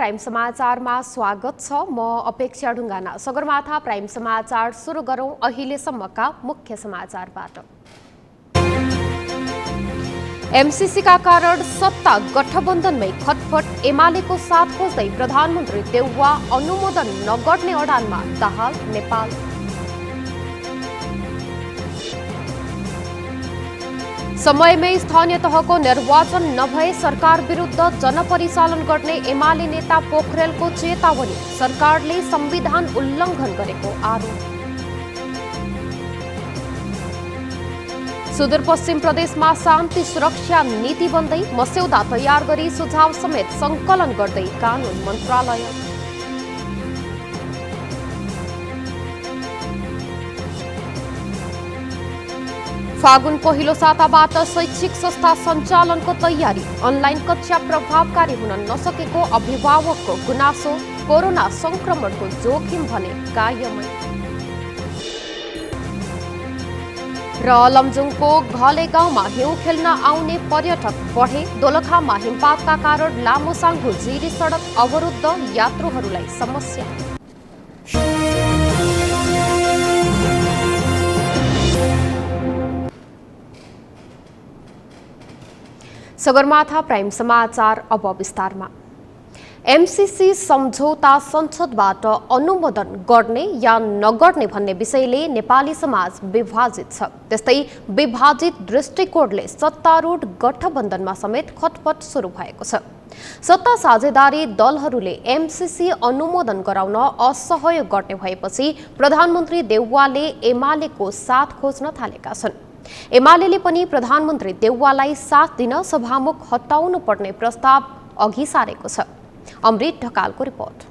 Prime समाचारमा स्वागत छ। म अपेक्षा ढुङ्गाना। सगरमाथा प्राइम समाचार सुरु गरौं अहिलेसम्मका मुख्य समाचारबाट। एमसीसीका कारण सत्ता गठबन्धनमै खटपट। एमालेको साथ खोज्दै प्रधानमन्त्री देउवा अनुमोदन नगर्ने अडानमा दाहाल नेपाल। समयमै स्थानीय तहको निर्वाचन नभए सरकार विरुद्ध जनपरिचालन गर्ने एमाले नेता पोखरेलको चेतावनी। सरकारले संविधान उल्लङ्घन गरेको आरोप। सुदूरपश्चिम प्रदेशमा शान्ति सुरक्षा नीति बन्दै मस्यौदा तयार गरी सुझाव समेत संकलन गर्दै कानून मन्त्रालय। फागुन पहिलो साताबाट शैक्षिक संस्था सञ्चालनको तयारी। अनलाइन कक्षा प्रभावकारी हुन नसकेको अभिभावकको गुनासो। कोरोना संक्रमणको जोखिम भने कायमै। र लमजुङको घले गाउँमा हिउँ खेल्न आउने पर्यटक बढे। दोलखामा हिमपातका कारण लामो साङ्गो जिरी सडक अवरुद्ध। यात्रुहरूलाई समस्या। सगरमाथा प्राइम समाचार अब विस्तारमा। एमसीसी सम्झौता संसदबाट अनुमोदन गर्ने या नगर्ने भन्ने विषयले नेपाली समाज विभाजित छ। त्यस्तै विभाजित दृष्टिकोणले सत्तारूढ गठबन्धनमा समेत खटपट सुरु भएको छ। सत्ता साझेदारी दलहरूले एमसीसी अनुमोदन गराउन असहयोग गर्ने भएपछि प्रधानमन्त्री देउवाले एमालेको साथ खोज्न थालेका छन्। एमालेले पनि प्रधानमन्त्री देउवालाई साथ दिन सभामुख हटाउनु पर्ने प्रस्ताव अघि सारेको छ। अमृत ढकालको रिपोर्ट।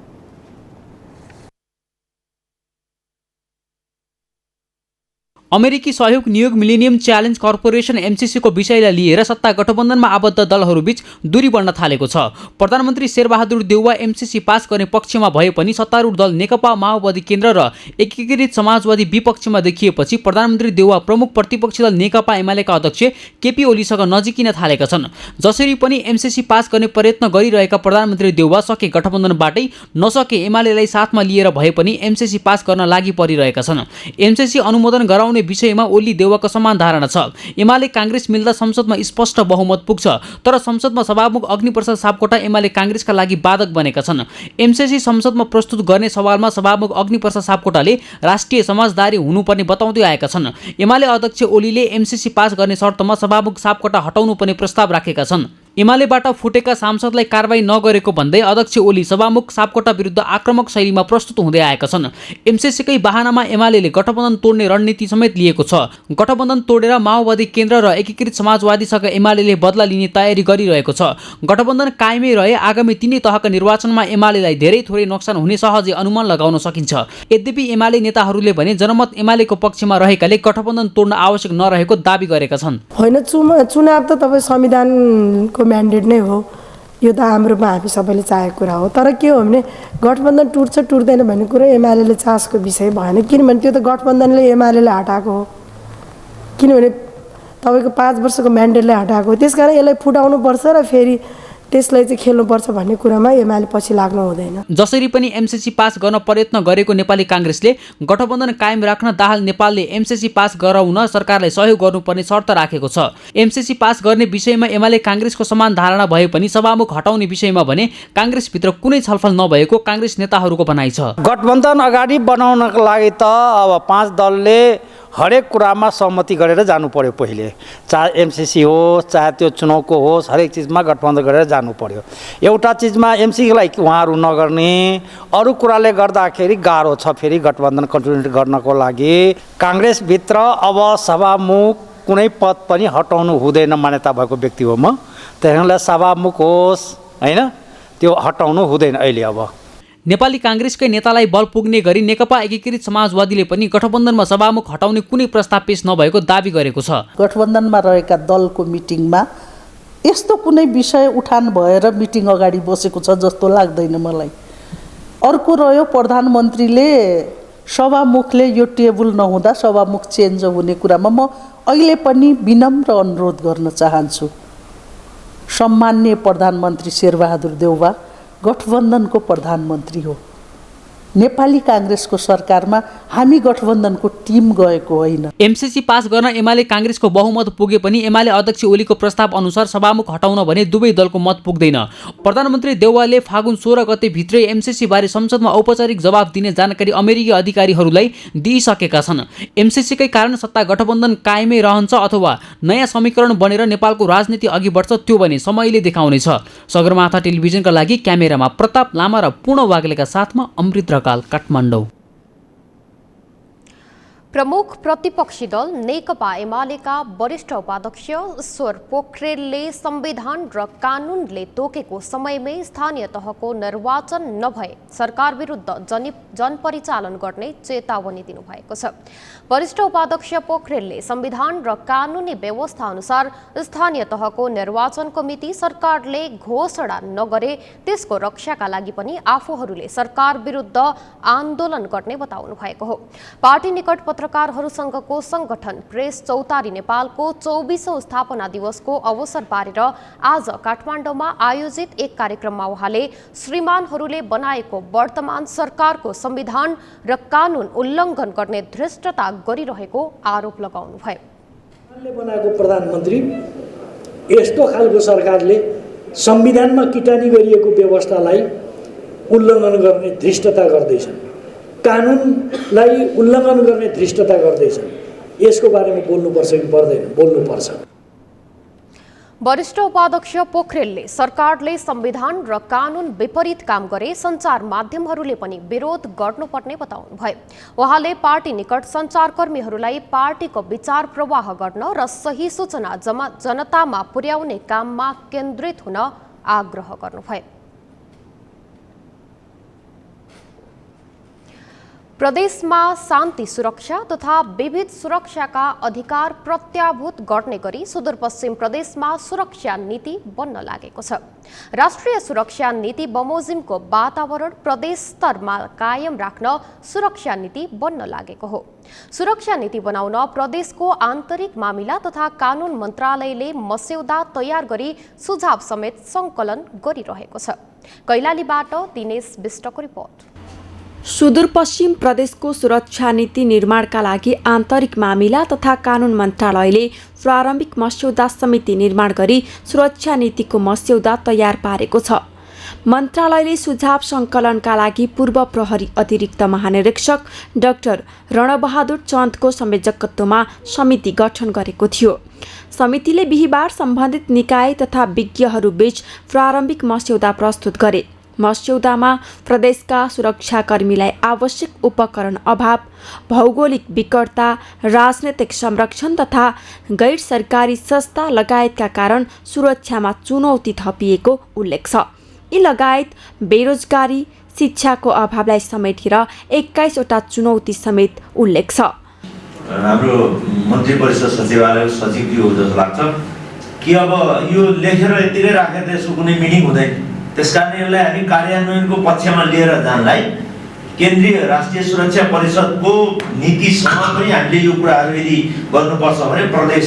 अमेरिकी सहयोग नियोग मिलेनियम च्यालेन्ज कर्पोरेसन एमसीसीको विषयलाई लिएर सत्ता गठबन्धनमा आबद्ध दलहरूबीच दूरी बढ्न थालेको छ। प्रधानमन्त्री शेरबहादुर देउवा एमसीसी पास गर्ने पक्षमा भए पनि सत्तारूढ दल नेकपा माओवादी केन्द्र र एकीकृत समाजवादी विपक्षमा देखिएपछि प्रधानमन्त्री देउवा प्रमुख प्रतिपक्षी दल नेकपा एमालेका अध्यक्ष केपी ओलीसँग नजिकिन थालेका छन्। जसरी पनि एमसीसी पास गर्ने प्रयत्न गरिरहेका प्रधानमन्त्री देउवा सके गठबन्धनबाटै नसके एमालेलाई साथमा लिएर भए पनि एमसीसी पास गर्न लागि परिरहेका छन्। एमसीसी अनुमोदन गराउने विषयमा ओली देउवाको समान धारणा छ। एमाले कांग्रेस मिल्दा संसदमा स्पष्ट बहुमत पुग्छ, तर संसदमा सभामुख अग्निप्रसाद सापकोटा एमाले कांग्रेसका लागि बाधक बनेका छन्। एमसीसी संसदमा प्रस्तुत गर्ने सवालमा सभामुख अग्निप्रसाद सापकोटाले राष्ट्रिय समझदारी हुनुपर्ने बताउँदै आएका छन्। एमाले अध्यक्ष ओलीले एमसीसी पास गर्ने शर्तमा सभामुख सापकोटा हटाउनु पर्ने प्रस्ताव राखेका छन्। एमालेबाट फुटेका सांसदलाई कारबाही नगरेको भन्दै अध्यक्ष ओली सभामुख सापकोटा विरुद्ध आक्रमक शैलीमा प्रस्तुत हुँदै आएका छन्। एमसीसीकै बहानामा एमालेले गठबन्धन तोड्ने रणनीति समेत लिएको छ। गठबन्धन तोडेर माओवादी केन्द्र र एकीकृत समाजवादीसँग एमालेले बदला लिने तयारी गरिरहेको छ। गठबन्धन कायमै रहे आगामी तीनै तहका निर्वाचनमा एमालेलाई धेरै थोरै नोक्सान हुने सहजै अनुमान लगाउन सकिन्छ। यद्यपि एमाले नेताहरूले भने जनमत एमालेको पक्षमा रहेकाले गठबन्धन तोड्न आवश्यक नरहेको दाबी गरेका छन्। होइन, चुनाव त तपाईँ संविधानको म्यान्डेट नै हो। यो त हाम्रोमा हामी सबैले चाहेको कुरा हो। तर के हो भने गठबन्धन टुट्छ टुट्दैन भन्ने कुरो एमालेले चासको विषय भएन। किनभने त्यो त गठबन्धनले एमालेले हटाएको हो। किनभने तपाईँको 5 वर्षको म्यान्डेटले हटाएको हो। त्यसकारण यसलाई फुटाउनुपर्छ र फेरि त्यसलाई चाहिँ खेल्नुपर्छ भन्ने कुरामा एमाले पछि लाग्नु हुँदैन। जसरी पनि एमसीसी पास गर्न प्रयत्न गरेको नेपाली कांग्रेसले गठबन्धन कायम राख्न दाहाल नेपालले एमसीसी पास गराउन सरकारलाई सहयोग गर्नुपर्ने शर्त राखेको छ। एमसीसी पास गर्ने विषयमा एमाले कांग्रेसको समान धारणा भए पनि सभामुख हटाउने विषयमा भने कांग्रेसभित्र कुनै छलफल नभएको कांग्रेस नेताहरूको भनाइ छ। गठबन्धन अगाडि बनाउनको लागि त अब 5 दलले हरेक कुरामा सहमति गरेर जानु पर्यो। पहिले चाहे एमसीसी होस् चाहे त्यो चुनावको होस् हरेक चिजमा गठबन्धन गरेर जानु पर्यो। एउटा चिजमा एमसीसीलाई उहाँहरू नगर्ने, अरू कुराले गर्दाखेरि गाह्रो छ। फेरि गठबन्धन कन्टिन्यू गर्नको लागि कांग्रेसभित्र अब सभामुख कुनै पद पनि हटाउनु हुँदैन मान्यता भएको व्यक्ति हो म। त्यसैले सभामुख होस् होइन त्यो हटाउनु हुँदैन अहिले। अब नेपाली कांग्रेसकै नेतालाई बल पुग्ने गरी नेकपा एकीकृत समाजवादीले पनि गठबन्धनमा सभामुख हटाउने कुनै प्रस्ताव पेश नभएको दाबी गरेको छ। गठबन्धनमा रहेका दलको मिटिङमा यस्तो कुनै विषय उठान भएर मिटिङ अगाडि बसेको छ जस्तो लाग्दैन मलाई। अर्को रह्यो प्रधानमन्त्रीले सभामुखले यो टेबल नहुँदा सभामुख चेन्ज हुने कुरामा म अहिले पनि विनम्र अनुरोध गर्न चाहन्छु। सम्माननीय प्रधानमन्त्री शेरबहादुर देउवा गठबन्धनको प्रधानमन्त्री हो। नेपाली काङ्ग्रेसको सरकारमा हामी गठबन्धनको टिम गएको होइन। एमसीसी पास गर्न एमाले काङ्ग्रेसको बहुमत पुगे पनि एमाले अध्यक्ष ओलीको प्रस्ताव अनुसार सभामुख हटाउन भने दुवै दलको मत पुग्दैन। प्रधानमन्त्री देउवाले फागुन 16 गते भित्रै एमसीसी बारे संसदमा औपचारिक जवाब दिने जानकारी अमेरिकी अधिकारीहरूलाई दिइसकेका छन्। एमसीसीकै कारण सत्ता गठबन्धन कायमै रहन्छ अथवा नयाँ समीकरण बनेर नेपालको राजनीति अघि बढ्छ त्यो भने समयले देखाउनेछ। सगरमाथा टेलिभिजनका लागि क्यामेरामा प्रताप लामा र पूर्ण वाग्लेका साथमा अमृत काल काठमाडौँ। प्रमुख प्रतिपक्षी दल नेकपा एमालेका वरिष्ठ उपाध्यक्ष ईश्वर पोखरेलले संविधान र कानूनले तोकेको समयमै स्थानीय तहको निर्वाचन नभए सरकार विरुद्ध जनपरिचालन गर्ने चेतावनी दिनुभएको छ। वरिष्ठ उपाध्यक्ष पोखरेलले संविधान र कानूनी व्यवस्था अनुसार स्थानीय तहको निर्वाचनको मिति सरकारले घोषणा नगरे त्यसको रक्षाका लागि पनि आफूहरूले सरकार विरुद्ध आन्दोलन गर्ने बताउनु भएको हो। पार्टी निकट पत्रकारहरूसँगको संगठन प्रेस चौतारी नेपालको 24औं स्थापना दिवसको अवसर पारेर आज काठमाडौँमा आयोजित एक कार्यक्रममा उहाँले श्रीमानहरूले बनाएको वर्तमान सरकारको संविधान र कानून उल्लङ्घन गर्ने धृष्टता गरिरहेको आरोप लगाउनुभयो। बनाएको प्रधानमन्त्री यस्तो खालको सरकारले संविधानमा किटानी गरिएको व्यवस्थालाई उल्लङ्घन गर्ने धृष्टता गर्दैछन्, कानुनलाई उल्लङ्घन गर्ने धृष्टता गर्दैछन्। यसको बारेमा बोल्नुपर्छ कि पर्दैन? बोल्नुपर्छ। वरिष्ठ उपाध्यक्ष पोखरेलले सरकारले संविधान र कानून विपरीत काम गरे सञ्चार माध्यमहरूले पनि विरोध गर्नुपर्ने बताउनुभयो। उहाँले पार्टी निकट सञ्चारकर्मीहरूलाई पार्टीको विचार प्रवाह गर्न र सही सूचना जनतामा पुर्याउने काममा केन्द्रित हुन आग्रह गर्नुभयो। प्रदेशमा शान्ति सुरक्षा तथा विविध सुरक्षाका अधिकार प्रत्याभूत गर्ने गरी सुदूरपश्चिम प्रदेशमा सुरक्षा नीति बन्न लागेको छ। राष्ट्रिय सुरक्षा नीति बमोजिमको वातावरण प्रदेश स्तरमा कायम राख्न सुरक्षा नीति बन्न लागेको हो। सुरक्षा नीति बनाउन प्रदेशको आन्तरिक मामिला तथा कानून मन्त्रालयले मस्यौदा तयार गरी सुझाव समेत सङ्कलन गरिरहेको छ। कैलालीबाट दिनेश विष्टको रिपोर्ट। सुदूरपश्चिम प्रदेशको सुरक्षा नीति निर्माणका लागि आन्तरिक मामिला तथा कानून मन्त्रालयले प्रारम्भिक मस्यौदा समिति निर्माण गरी सुरक्षा नीतिको मस्यौदा तयार पारेको छ। मन्त्रालयले सुझाव सङ्कलनका लागि पूर्व प्रहरी अतिरिक्त महानिरीक्षक डाक्टर रणबहादुर चन्दको संयोजकत्वमा समिति गठन गरेको थियो। समितिले बिहिबार सम्बन्धित निकाय तथा विज्ञहरूबीच प्रारम्भिक मस्यौदा प्रस्तुत गरे। मस्यौदामा प्रदेशका सुरक्षाकर्मीलाई आवश्यक उपकरण अभाव, भौगोलिक विकटता, राजनैतिक संरक्षण तथा गैर सरकारी संस्था लगायतका कारण सुरक्षामा चुनौती थपिएको उल्लेख छ। यी लगायत बेरोजगारी, शिक्षाको अभावलाई समेटेर 21वटा चुनौती समेत उल्लेख छ। हाम्रो मन्त्री परिषद सचिवालय सचिव हो जस्तो लाग्छ कि अब यो लेखेर यतिकै राखेर त्यसको कुनै मिनिङ हुँदैन। त्यसकारण यसलाई हामी कार्यान्वयनको पक्षमा लिएर जानलाई केन्द्रीय राष्ट्रिय सुरक्षा परिषदको नीतिसँग पनि हामीले यो कुराहरू यदि गर्नुपर्छ भने प्रदेश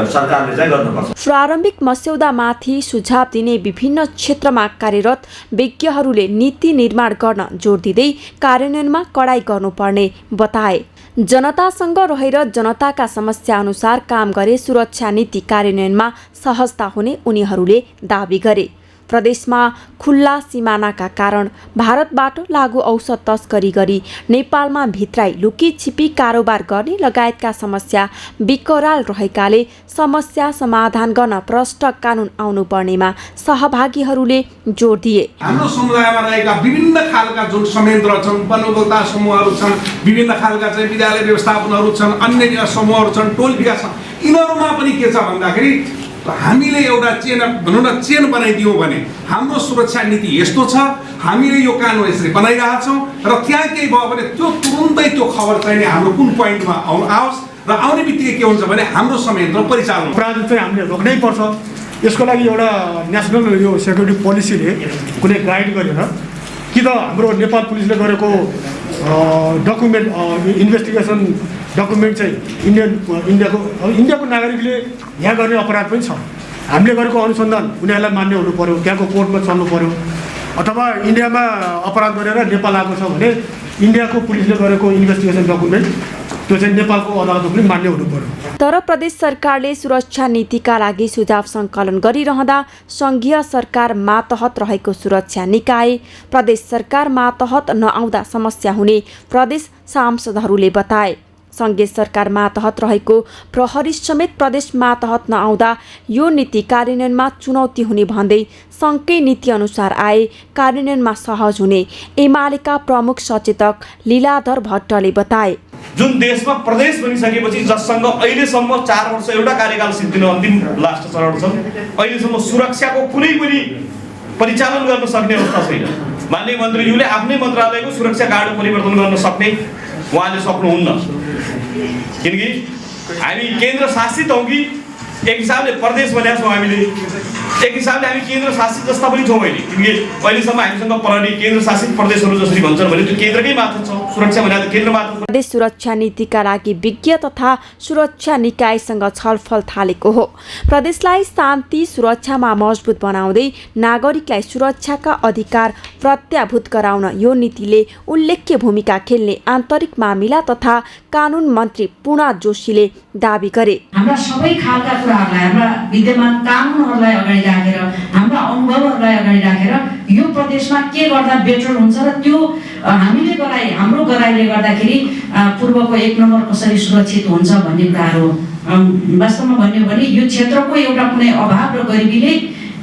सरकारले चाहिँ गर्नुपर्छ। प्रारम्भिक मस्यौदामाथि सुझाव दिने विभिन्न क्षेत्रमा कार्यरत विज्ञहरूले नीति निर्माण गर्न जोड दिँदै कार्यान्वयनमा कडाई गर्नुपर्ने बताए। जनतासँग रहेर जनताका समस्या अनुसार काम गरे सुरक्षा नीति कार्यान्वयनमा सहजता हुने उनीहरूले दाबी गरे। प्रदेशमा खुल्ला सिमानाका कारण भारतबाट लागु औषध तस्करी गरी नेपालमा भित्राई लुकी छिपी कारोबार गर्ने लगायतका समस्या विकराल रहेकाले समस्या समाधान गर्न प्रष्ट कानुन आउनुपर्नेमा सहभागीहरूले जोड दिए। हाम्रो समुदायमा रहेका विभिन्न खालका जुन संयन्त्र छन्, वनोपभोक्ता समूहहरू छन्, विभिन्न खालका चाहिँ विद्यालय व्यवस्थापनहरू छन्, अन्य समूहहरू छन्, टोल फिया छन्, यिनीहरूमा पनि के छ भन्दाखेरि हामीले एउटा चेन बनाइदियौँ भने हाम्रो सुरक्षा नीति यस्तो छ, हामीले यो कानुन यसरी बनाइरहेछौँ र त्यहाँ केही भयो भने त्यो तुरुन्तै त्यो खबर चाहिँ हाम्रो कुन पोइन्टमा आओस् र आउने बित्तिकै के हुन्छ भने हाम्रो संयन्त्र परिचालन अपराध चाहिँ हामीले रोक्नै पर्छ। यसको लागि एउटा नेसनल यो सेक्युरिटी पोलिसीले कुनै गाइड गरेन कि त हाम्रो नेपाल पुलिसले गरेको डकुमेन्ट इन्भेस्टिगेसन डकुमेन्ट चाहिँ इन्डियाको नागरिकले यहाँ गर्ने अपराध पनि छ। हामीले गरेको अनुसन्धान उनीहरूलाई मान्य हुनु पर्यो, त्यहाँको कोर्टमा चल्नु पर्यो। अथवा इन्डियामा अपराध गरेर नेपाल आएको छ भने इन्डियाको पुलिसले गरेको इन्भेस्टिगेसन डकुमेन्ट त्यो चाहिँ नेपालको अदालतमा पनि मान्य हुनु पर्यो। तर प्रदेश सरकारले सुरक्षा नीतिका लागि सुझाव सङ्कलन गरिरहँदा सङ्घीय सरकार मातहत रहेको सुरक्षा निकाय प्रदेश सरकार मातहत नआउँदा समस्या हुने प्रदेश सांसदहरूले बताए। सङ्घीय सरकार मातहत रहेको प्रहरी समेत प्रदेश मातहत नआउँदा यो नीति कार्यान्वयनमा चुनौती हुने भन्दै सङ्घकै नीति अनुसार आए कार्यान्वयनमा सहज हुने एमालेका प्रमुख सचेतक लीलाधर भट्टले बताए। जुन देशमा प्रदेश बनिसकेपछि जससँग अहिलेसम्म 4 वर्ष एउटा कार्यकाल सिद्धिनु अन्तिम लास्ट चरण छ, अहिलेसम्म सुरक्षाको कुनै पनि परिचालन गर्न सक्ने अवस्था छैन। माननीय मन्त्रीज्यूले आफ्नै मन्त्रालयको सुरक्षा गार्ड परिवर्तन गर्न सक्ने उहाँले सक्नुहुन्न, किनकि हामी केन्द्र शासित हौँ कि एक हिसाबले प्रदेश बनेका छौँ, हामीले एक हिसाबले हामी केन्द्र शासित जस्ता पनि छौँ अहिले, किनकि अहिलेसम्म हामीसँग प्रहरी केन्द्र शासित प्रदेशहरू जसरी भन्छन् भने त्यो केन्द्रकै मात्र छ, सुरक्षा भनेको केन्द्र मात्र। प्रदेश सुरक्षा नीतिका लागि विज्ञ तथा सुरक्षा निकायसँग छलफल थालेको हो। प्रदेशलाई शान्ति सुरक्षामा मजबुत बनाउँदै नागरिकलाई सुरक्षाका अधिकार प्रत्याभूत गराउन यो नीतिले उल्लेख्य भूमिका खेल्ने आन्तरिक मामिला तथा कानुन मन्त्री पूर्णा जोशीले दाबी गरे। हाम्रा सबै खालका कुराहरूलाई, हाम्रा विद्यमान कानुनहरूलाई अगाडि राखेर, हाम्रा अनुभवहरूलाई अगाडि राखेर यो प्रदेशमा के गर्दा बेटर हुन्छ र त्यो हामीले हाम्रो गराइले गर्दाखेरि पूर्वको 1 नम्बर कसरी सुरक्षित हुन्छ भन्ने कुराहरू वास्तवमा भन्यो भने यो क्षेत्रको एउटा कुनै अभाव र गरिबीले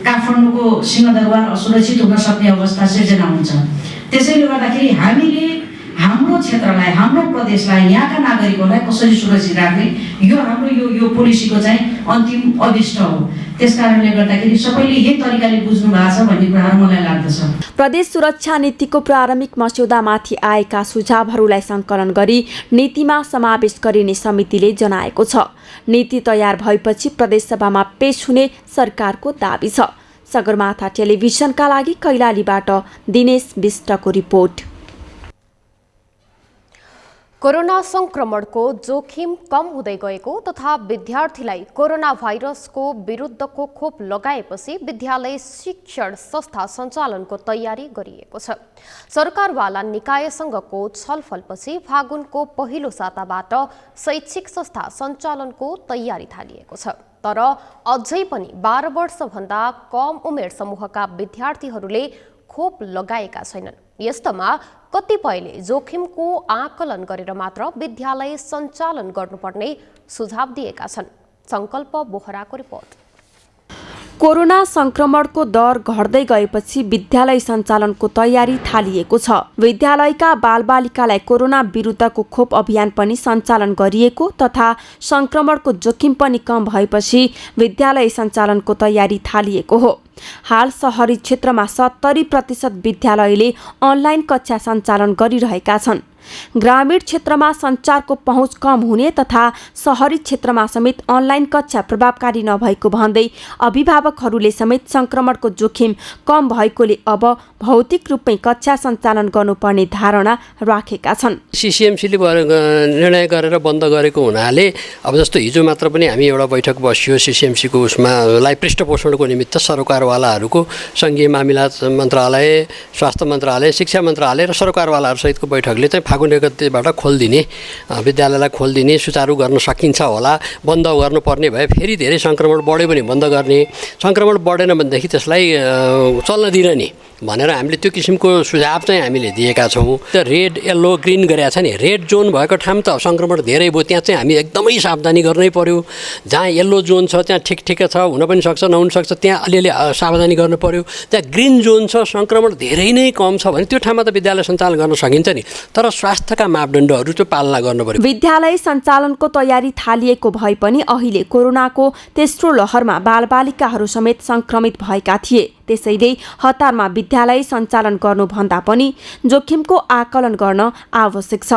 काठमाडौँको सिंहदरबार असुरक्षित हुन सक्ने अवस्था सिर्जना हुन्छ। त्यसैले गर्दाखेरि हामीले हाम्रो क्षेत्रलाई, हाम्रो प्रदेशलाई, यहाँका नागरिकहरूलाई कसरी सुरक्षित राख्ने यो हाम्रो यो पोलिसीको चाहिँ अन्तिम अभिष्ट हो। त्यसकारणले गर्दाखेरि सबैले यही तरिकाले बुझ्नु भएको छ भन्ने कुराहरू मलाई लाग्दछ। प्रदेश सुरक्षा नीतिको प्रारम्भिक मस्यौदामाथि आएका सुझावहरूलाई सङ्कलन गरी नीतिमा समावेश गरिने समितिले जनाएको छ। नीति तयार भएपछि प्रदेशसभामा पेश हुने सरकारको दाबी छ। सगरमाथा टेलिभिजनका लागि कैलालीबाट दिनेश विष्टको रिपोर्ट। कोरोना संक्रमणको जोखिम कम हुँदै गएको तथा विद्यार्थीलाई कोरोना भाइरसको विरुद्धको खोप लगाएपछि विद्यालय शिक्षण संस्था सञ्चालनको तयारी गरिएको छ। सरकारवाला निकायसँगको छलफलपछि फागुनको पहिलो साताबाट शैक्षिक संस्था सञ्चालनको तयारी थालिएको छ। तर अझै पनि 12 वर्षभन्दा कम उमेर समूहका विद्यार्थीहरूले खोप लगाएका छैनन्। यस्तोमा कतिपयले जोखिमको आकलन गरेर मात्र विद्यालय सञ्चालन गर्नुपर्ने सुझाव दिएका छन्। संकल्प बोहराको रिपोर्ट। कोरोना संक्रमणको दर घट्दै गएपछि विद्यालय सञ्चालनको तयारी थालिएको छ। विद्यालयका बालबालिकालाई कोरोना विरुद्धको खोप अभियान पनि सञ्चालन गरिएको तथा संक्रमणको जोखिम पनि कम भएपछि विद्यालय सञ्चालनको तयारी थालिएको हो। हाल शहरी क्षेत्रमा 70% विद्यालयले अनलाइन कक्षा सञ्चालन गरिरहेका छन्। ग्रामीण क्षेत्रमा सञ्चारको पहुँच कम हुने तथा शहरी क्षेत्रमा समेत अनलाइन कक्षा प्रभावकारी नभएको भन्दै अभिभावकहरूले समेत संक्रमणको जोखिम कम भएकोले अब भौतिक रूपमै कक्षा सञ्चालन गर्नुपर्ने धारणा राखेका छन्। सिसिएमसीले निर्णय गरेर बन्द गरेको हुनाले अब जस्तो हिजो मात्र पनि हामी एउटा बैठक बसियो सिसिएमसीको उसमा लाई पृष्ठपोषणको निमित्त सरकारवालाहरूको सङ्घीय मामिला मन्त्रालय, स्वास्थ्य मन्त्रालय, शिक्षा मन्त्रालय र सरकारवालाहरूसहितको बैठकले चाहिँ फागुन 1 गतेबाट खोलिदिने, विद्यालयलाई खोलिदिने, सुचारू गर्न सकिन्छ होला, बन्द गर्नुपर्ने भए फेरि धेरै सङ्क्रमण बढ्यो भने बन्द गर्ने, सङ्क्रमण बढेन भनेदेखि त्यसलाई चल्न दिने भनेर हामीले त्यो किसिमको सुझाव चाहिँ हामीले दिएका छौँ। त्यो रेड, येल्लो, ग्रिन गरेका छ नि, रेड जोन भएको ठाउँ त सङ्क्रमण धेरै भयो, त्यहाँ चाहिँ हामी एकदमै सावधानी गर्नै पर्यो। जहाँ येल्लो जोन छ त्यहाँ ठिकै छ, हुन पनि सक्छ नहुन सक्छ, त्यहाँ अलिअलि सावधानी गर्नु पर्यो। त्यहाँ ग्रिन जोन छ, सङ्क्रमण धेरै नै कम छ भने त्यो ठाउँमा त विद्यालय सञ्चालन गर्न सकिन्छ नि, तर स्वास्थ्यका मापदण्डहरू त्यो पालना गर्नु पर्यो। विद्यालय सञ्चालनको तयारी थालिएको भए पनि अहिले कोरोनाको तेस्रो लहरमा बालबालिकाहरू समेत सङ्क्रमित भएका थिए। त्यसैले हतारमा विद्यालय सञ्चालन गर्नुभन्दा पनि जोखिमको आकलन गर्न आवश्यक छ।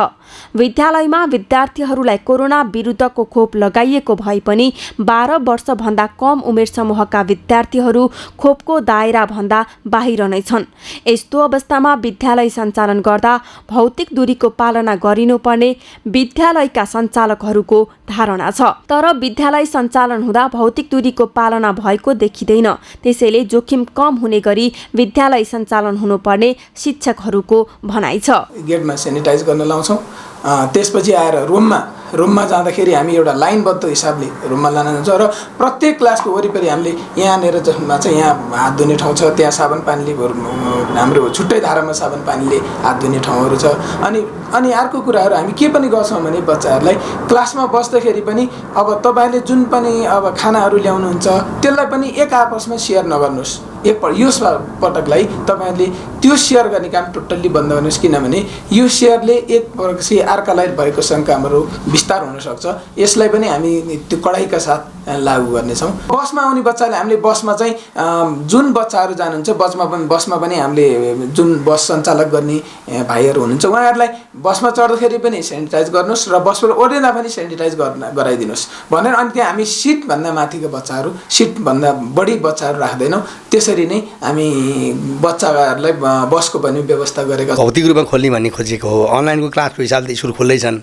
विद्यालयमा विद्यार्थीहरूलाई कोरोना विरुद्धको खोप लगाइएको भए पनि 12 वर्षभन्दा कम उमेर समूहका विद्यार्थीहरू खोपको दायराभन्दा बाहिर नै छन्। यस्तो अवस्थामा विद्यालय सञ्चालन गर्दा भौतिक दूरीको पालना गरिनुपर्ने विद्यालयका सञ्चालकहरूको धारणा छ। तर विद्यालय सञ्चालन हुँदा भौतिक दूरीको पालना भएको देखिँदैन। त्यसैले जोखिम कम हुने गरी विद्यालय विद्यालय सञ्चालन हुनुपर्ने शिक्षकहरूको भनाइ छ। गेटमा सेनिटाइज गर्न लाउँछौँ। त्यसपछि आएर रुममा जाँदाखेरि हामी एउटा लाइनबद्ध हिसाबले रुममा लान जान्छौँ र प्रत्येक क्लासको वरिपरि हामीले यहाँनिर जसमा चाहिँ यहाँ हात धुने ठाउँ छ त्यहाँ साबुन पानीले हाम्रो छुट्टै धारामा साबुन पानीले हात धुने ठाउँहरू छ। अनि अर्को कुराहरू हामी के पनि गर्छौँ भने बच्चाहरूलाई क्लासमा बस्दाखेरि पनि अब तपाईँले जुन पनि अब खानाहरू ल्याउनुहुन्छ त्यसलाई पनि एक आपसमा सेयर नगर्नुहोस्। यो पटकलाई तपाईँहरूले त्यो सेयर गर्ने काम टोटल्ली बन्द गर्नुहोस्, किनभने यो सेयरले एक प्रकारले अर्कालाई भएको शङ्काहरू विस्तार हुनसक्छ। यसलाई पनि हामी त्यो कडाइका साथ लागू गर्नेछौँ। बसमा आउने बच्चाले हामीले बसमा चाहिँ जुन बच्चाहरू जानुहुन्छ बसमा पनि हामीले जुन बस सञ्चालक गर्ने भाइहरू हुनुहुन्छ उहाँहरूलाई बसमा चढ्दाखेरि पनि सेनिटाइज गर्नुहोस् र बसबाट ओर्लिँदा पनि सेनिटाइज गराइदिनुहोस् भनेर। अनि त्यहाँ हामी सिटभन्दा माथिको बच्चाहरू सिटभन्दा बढी बच्चाहरू राख्दैनौँ। त्यसरी नै हामी बच्चाहरूलाई बसको पनि व्यवस्था गरेका छौँ। भौतिक रूपमा खोल्ने भन्ने खोजेको हो। अनलाइनको क्लासको हिसाबले स्कुल खोल्दैछन्,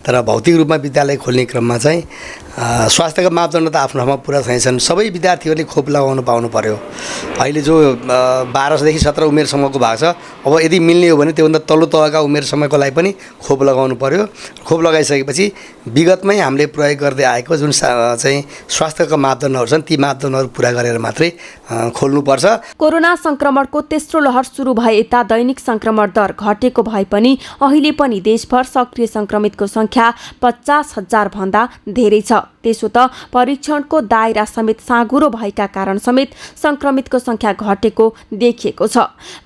तर भौतिक रूपमा विद्यालय खोल्ने क्रममा चाहिँ स्वास्थ्यका मापदण्ड त आफ्नो ठाउँमा पुरा छैनन्। सबै विद्यार्थीहरूले खोप लगाउनु पाउनु पर्यो। अहिले जो 12 देखि 17 उमेरसम्मको भएको छ, अब यदि मिल्ने हो भने त्योभन्दा तल्लो तहका उमेर समयको लागि पनि खोप लगाउनु पर्यो। खोप लगाइसकेपछि विगतमै हामीले प्रयोग गर्दै आएको जुन चाहिँ स्वास्थ्यका मापदण्डहरू छन् ती मापदण्डहरू पुरा गरेर मात्रै खोल्नुपर्छ। कोरोना संक्रमणको तेस्रो लहर सुरु भए यता दैनिक संक्रमण दर घटेको भए पनि अहिले पनि देशभर सक्रिय संक्रमितको संख्या 50,000 भन्दा धेरै छ। त्यसो त परीक्षणको दायरा समेत साँघुरो भएका कारण समेत संक्रमितको संख्या घटेको देखिएको छ।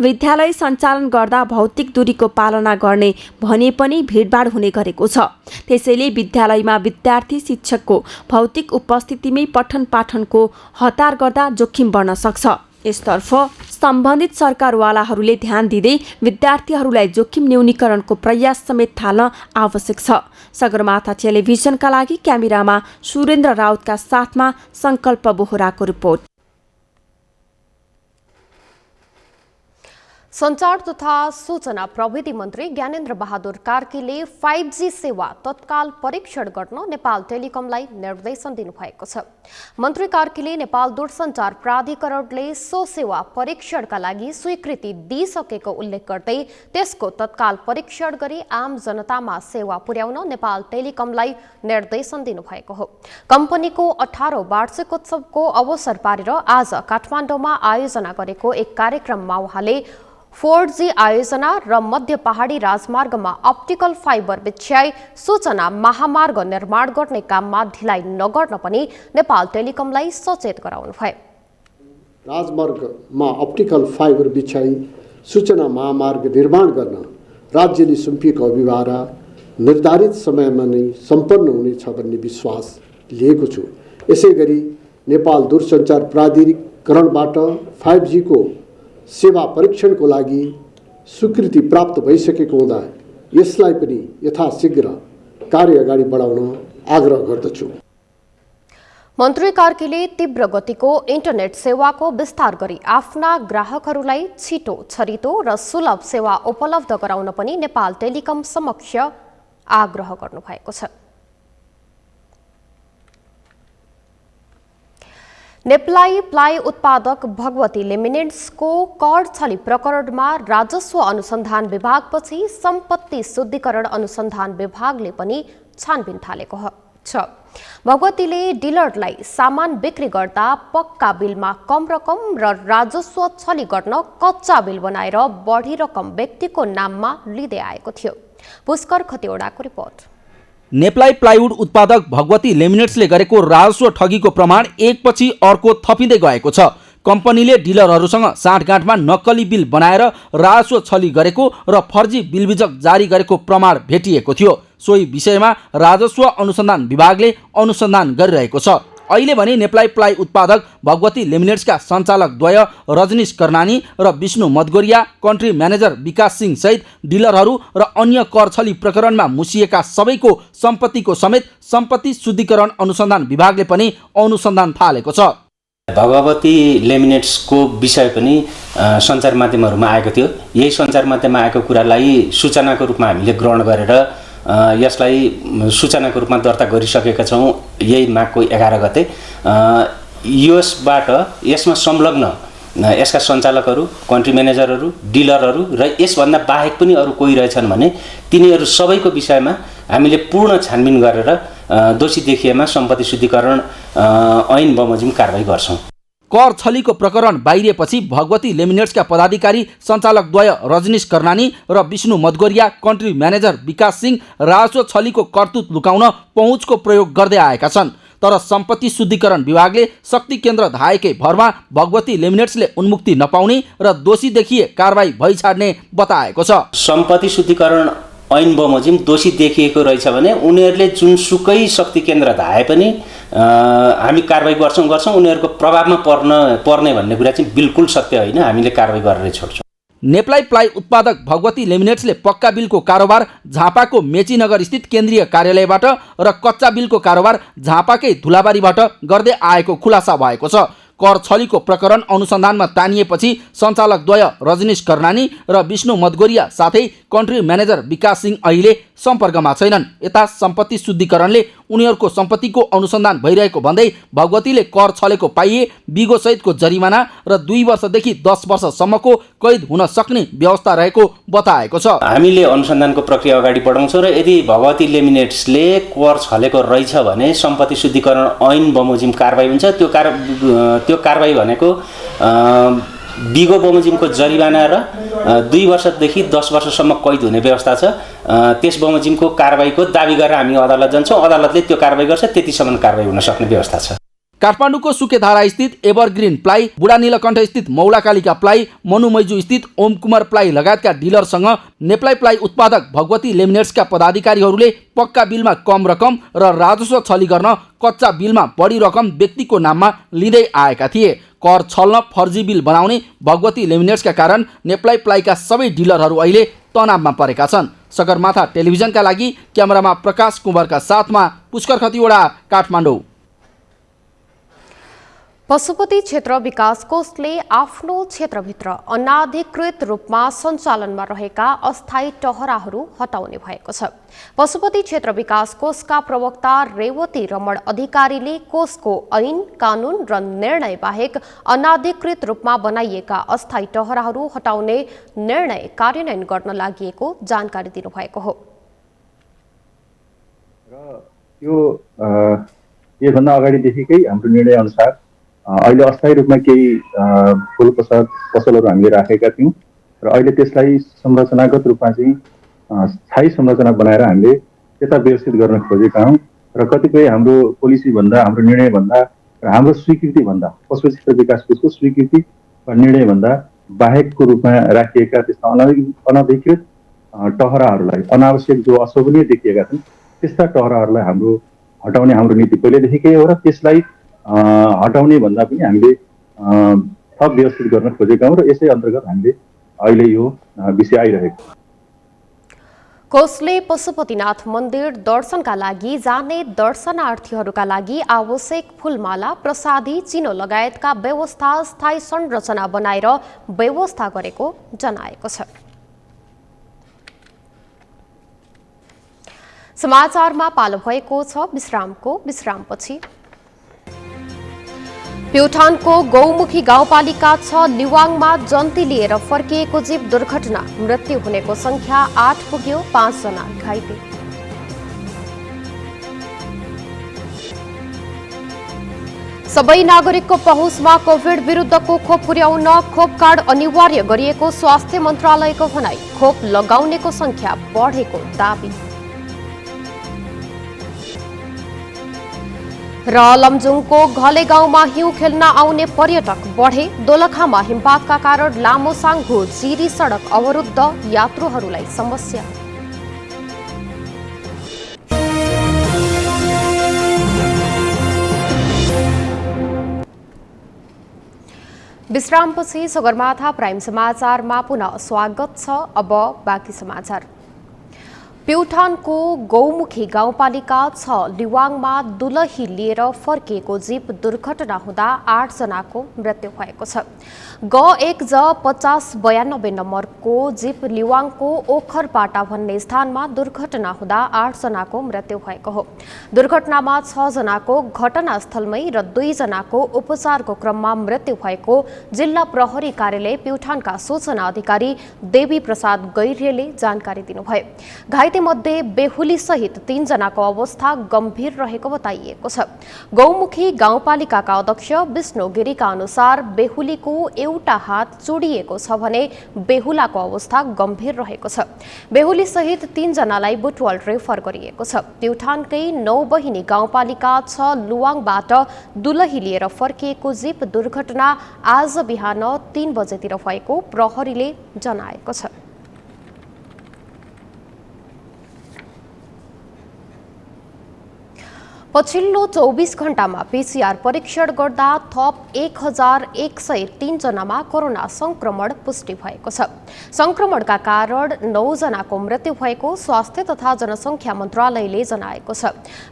विद्यालय सञ्चालन गर्दा भौतिक दूरीको पालना गर्ने भने पनि भिडभाड हुने गरेको छ। त्यसैले विद्यालयमा विद्यार्थी शिक्षकको भौतिक उपस्थितिमै पठन पाठनको हतार गर्दा जोखिम बढ्न सक्छ। यसतर्फ सम्बन्धित सरकारवालाहरूले ध्यान दिँदै विद्यार्थीहरूलाई जोखिम न्यूनीकरणको प्रयास समेत थाल्न आवश्यक छ। सगरमाथा टेलिभिजनका लागि क्यामेरामा सुरेन्द्र राउतका साथमा संकल्प बोहराको रिपोर्ट। सञ्चार तथा सूचना प्रविधि मन्त्री ज्ञानेन्द्र बहादुर कार्कीले 5G सेवा तत्काल परीक्षण गर्न नेपाल टेलिकमलाई निर्देशन दिनुभएको छ। मन्त्री कार्कीले नेपाल दूरसञ्चार प्राधिकरणले सो सेवा परीक्षणका लागि स्वीकृति दिइसकेको उल्लेख गर्दै त्यसको तत्काल परीक्षण गरी आम जनतामा सेवा पुर्याउन नेपाल टेलिकमलाई निर्देशन दिनुभएको हो। कम्पनीको 18औं वार्षिकोत्सवको अवसर पारेर आज काठमाडौँमा आयोजना गरेको एक कार्यक्रममा उहाँले 4G आयोजना र मध्य पहाडी राजमार्गमा अप्टिकल फाइबर बिछ्याई सूचना महामार्ग निर्माण गर्ने काममा ढिलाइ नगर्न पनि नेपाल टेलिकमलाई सचेत गराउनुभयो। राजमार्गमा अप्टिकल फाइबर बिछ्याई सूचना महामार्ग निर्माण गर्न राज्यले सुम्पिएको अभिभारा निर्धारित समयमा नै सम्पन्न हुनेछ भन्ने विश्वास लिएको छु। यसैगरी नेपाल दूरसञ्चार प्राधिकरणबाट 5G को सेवा परीक्षणको लागि स्वीकृति प्राप्त भइसकेको हुँदा यसलाई पनि यथाशीघ्र कार्य अगाडि बढाउन आग्रह गर्दछु। मन्त्री कार्कीले तीव्र गतिको इन्टरनेट सेवाको विस्तार गरी आफ्ना ग्राहकहरूलाई छिटो, छरितो र सुलभ सेवा उपलब्ध गराउन पनि नेपाल टेलिकम समक्ष आग्रह गर्नुभएको छ। नेप्लाई प्लाई उत्पादक भगवती लेमिनेट्सको कर छली प्रकरणमा राजस्व अनुसन्धान विभागपछि सम्पत्ति शुद्धिकरण अनुसन्धान विभागले पनि छानबिन थालेको छ। भगवतीले डिलरलाई सामान बिक्री गर्दा पक्का बिलमा कम रकम र राजस्व छली गर्न कच्चा बिल बनाएर बढी रकम व्यक्तिको नाममा लिँदै आएको थियो। पुष्कर खतिवडाको रिपोर्ट। नेप्लाई प्लाइवुड उत्पादक भगवती लेमिनेट्सले गरेको राजस्व ठगीको प्रमाण एकपछि अर्को थपिँदै गएको छ। कम्पनीले डिलरहरूसँग साँठगाँठमा नक्कली बिल बनाएर राजस्व छली गरेको र फर्जी बिलबिजक जारी गरेको प्रमाण भेटिएको थियो। सोही विषयमा राजस्व अनुसन्धान विभागले अनुसन्धान गरिरहेको छ। अहिले भने नेप्लाई प्लाई उत्पादक भगवती लेमिनेट्सका सञ्चालक द्वय रजनीश कर्णानी र विष्णु मदगोरिया, कन्ट्री म्यानेजर विकास सिंह सहित डिलरहरू र अन्य कर छली प्रकरणमा मुसिएका सबैको सम्पत्तिको समेत सम्पत्ति शुद्धिकरण अनुसन्धान विभागले पनि अनुसन्धान थालेको छ। भगवती लेमिनेट्सको विषय पनि सञ्चार माध्यमहरूमा आएको थियो। यही सञ्चार माध्यममा आएको कुरालाई सूचनाको रूपमा हामीले ग्रहण गरेर यसलाई सूचनाको रूपमा दर्ता गरिसकेका छौँ। यही माघको 11 गते यसमा संलग्न यसका सञ्चालकहरू, कन्ट्री म्यानेजरहरू, डिलरहरू र यसभन्दा बाहेक पनि अरू कोही रहेछन् भने तिनीहरू सबैको विषयमा हामीले पूर्ण छानबिन गरेर दोषी देखिएमा सम्पत्ति शुद्धिकरण ऐन बमोजिम कारबाही गर्छौँ। कर छलीको प्रकरण बाहिरिएपछि भगवती लेमिनेट्सका पदाधिकारी सञ्चालकद्वय रजनीश कर्णानी र विष्णु मदगोरिया कन्ट्री म्यानेजर विकास सिंह राजस्व छलीको करतुत लुकाउन पहुँचको प्रयोग गर्दै आएका छन्। तर सम्पत्ति शुद्धिकरण विभागले शक्ति केन्द्र धाएकै भरमा भगवती लेमिनेट्सले उन्मुक्ति नपाउने र दोषी देखिए कारबाही भइछाड्ने बताएको छ। सम्पत्ति शुद्धिकरण ऐन बमोजिम दोषी देखिएको रहेछ भने उनीहरूले जुनसुकै शक्ति केन्द्र धाए पनि हामी कारबाही गर्छौँ उनीहरूको प्रभावमा पर्ने भन्ने कुरा चाहिँ बिल्कुल सत्य होइन। हामीले कारबाही गरेरै छोड्छौँ। नेप्लाई प्लाई उत्पादक भगवती लेमिनेट्सले पक्का बिलको कारोबार झापाको मेचीनगर स्थित केन्द्रीय कार्यालयबाट र कच्चा बिलको कारोबार झापाकै धुलाबारीबाट गर्दै आएको खुलासा भएको छ। कर छलीको प्रकरण अनुसन्धानमा तानिएपछि सञ्चालकद्वय रजनीश कर्णानी र विष्णु मदगोरिया साथै कन्ट्री म्यानेजर विकास सिंह अहिले सम्पर्कमा छैनन्। यता सम्पत्ति शुद्धिकरणले उनीहरूको सम्पत्तिको अनुसन्धान भइरहेको भन्दै भगवतीले कर छलेको पाइए बिगो सहितको जरिमाना र 2 वर्षदेखि 10 वर्षसम्मको कैद हुन सक्ने व्यवस्था रहेको बताएको छ। हामीले अनुसन्धानको प्रक्रिया अगाडि बढाउँछौँ र यदि भगवती लेमिनेट्सले कर छलेको रहेछ भने सम्पत्ति शुद्धिकरण ऐन बमोजिम कारबाही हुन्छ। त्यो कारबाही भनेको बिगो बमोजिमको जरिवाना र 2 वर्षदेखि 10 वर्षसम्म कैद हुने व्यवस्था छ। त्यस बमोजिमको कारबाहीको दाबी गरेर हामी अदालत जान्छौँ। अदालतले त्यो कारबाही गर्छ। त्यतिसम्म कारबाही हुन सक्ने व्यवस्था छ। काठमाडौँको सुकेधारा स्थित एभरग्रिन प्लाई, बुढा नीलकण्ठ स्थित मौलाकालिका प्लाई, मनुमैजू स्थित ओम कुमार प्लाई लगायतका डिलरसँग नेप्लाई प्लाई उत्पादक भगवती लेमिनेट्सका पदाधिकारीहरूले पक्का बिलमा कम रकम र राजस्व छली गर्न कच्चा बिलमा बढी रकम व्यक्तिको नाममा लिँदै आएका थिए। कर छल्न फर्जी बिल बनाउने भगवती लेमिनेट्सका कारण नेप्लाई प्लाईका सबै डिलरहरू अहिले तनावमा परेका छन्। सगरमाथा टेलिभिजनका लागि क्यामेरामा प्रकाश कुँवरका साथमा पुष्कर खतिवडा, काठमाडौँ। पशुपति क्षेत्र विकास कोषले आफ्नो क्षेत्रभित्र अनाधिकृत रूपमा सञ्चालनमा रहेका अस्थायी टहराहरू हटाउने भएको छ। पशुपति क्षेत्र विकास कोषका प्रवक्ता रेवती रमण अधिकारीले कोषको ऐन, कानुन र निर्णय बाहेक अनाधिकृत रूपमा बनाइएका अस्थायी टहराहरू हटाउने निर्णय कार्यान्वयन गर्न लागि जानकारी दिनुभएको हो। यो योभन्दा अगाडिदेखिकै हाम्रो निर्णय अनुसार अहिले अस्थायी रूपमा केही फुल पसलहरू हामीले राखेका थियौँ र अहिले त्यसलाई संरचनागत रूपमा चाहिँ स्थायी संरचना बनाएर हामीले त्यता व्यवस्थित गर्न खोजेका हौँ र कतिपय हाम्रो पोलिसीभन्दा, हाम्रो निर्णयभन्दा र हाम्रो स्वीकृतिभन्दा, पशुपति क्षेत्र विकास कोषको स्वीकृति वा निर्णयभन्दा बाहेकको रूपमा राखिएका त्यस्ता अनधिकृत टहराहरूलाई, अनावश्यक जो अशोभनीय देखिएका छन् त्यस्ता टहराहरूलाई हटाउने हाम्रो नीति पहिलेदेखिकै हो र त्यसलाई हटाउने भन्दा पनि हामीले थप व्यवस्थित गर्न खोजेका हौँ र यसै अन्तर्गत हामीले अहिले यो विषय आइरहेको। कोषले पशुपतिनाथ मन्दिर दर्शनका लागि जाने दर्शनार्थीहरूका लागि आवश्यक फूलमाला, प्रसादी, चिनो लगायतका व्यवस्था स्थायी संरचना बनाएर व्यवस्था गरेको जनाएको छ। समाचारमा पालो भएको छ विश्रामको। विश्रामपछि प्युठानको गौमुखी गाउँपालिका 6 लिवाङमा जन्ती लिएर फर्किएको जीव दुर्घटना, मृत्यु हुनेको संख्या 8 पुग्यो, 5 जना घाइते। सबै नागरिकको पहुँचमा कोभिड विरुद्धको खोप पुर्याउन खोप कार्ड अनिवार्य गरिएको स्वास्थ्य मन्त्रालयको भनाई, खोप लगाउनेको संख्या बढेको दाबी। र लमजुङको घले गाउँमा हिउँ खेल्न आउने पर्यटक बढे, दोलखामा हिमपातका कारण लामो साङ्घु जिरी सडक अवरुद्ध, यात्रुहरूलाई समस्या। विश्रामपछि सगरमाथा प्राइम समाचारमा पुनः स्वागत छ। अब बाँकी समाचार। प्युठानको गौमुखी गाउँपालिका 6 लिवाङमा दुलही लिएर फर्किएको जीप दुर्घटना हुँदा 8 जनाको मृत्यु भएको छ। G1 5092 नम्बरको जीप लिवाङको ओखरपाटा भन्ने स्थानमा दुर्घटना हुँदा 8 जनाको मृत्यु भएको हो। दुर्घटनामा 6 जनाको घटनास्थलमै र 2 जनाको उपचारको क्रममा मृत्यु भएको जिल्ला प्रहरी कार्यालय प्युठानका सूचना अधिकारी देवी प्रसाद गैरेले जानकारी दिनुभयो। मध्ये बेहुली सहित 3 जनाको अवस्था गम्भीर रहेको बताइएको छ। गौमुखी गाउँपालिकाका अध्यक्ष विष्णु गिरीका अनुसार बेहुलीको एउटा हात चुडिएको छ भने बेहुलाको अवस्था गम्भीर रहेको छ। बेहुली सहित 3 जनालाई बुटवल रेफर गरिएको छ। प्युठानकै 9 बहिनी गाउँपालिका 6 लुवाङबाट दुलही लिएर फर्किएको जीप दुर्घटना आज बिहान 3 बजेतिर भएको प्रहरीले जनाएको छ। पछिल्लो 24 घण्टामा पीसीआर परीक्षण गर्दा थप 1103 जनामा कोरोना संक्रमण पुष्टि भएको छ। संक्रमणका कारण 9 जनाको मृत्यु भएको स्वास्थ्य तथा जनसङ्ख्या मन्त्रालयले जनाएको छ।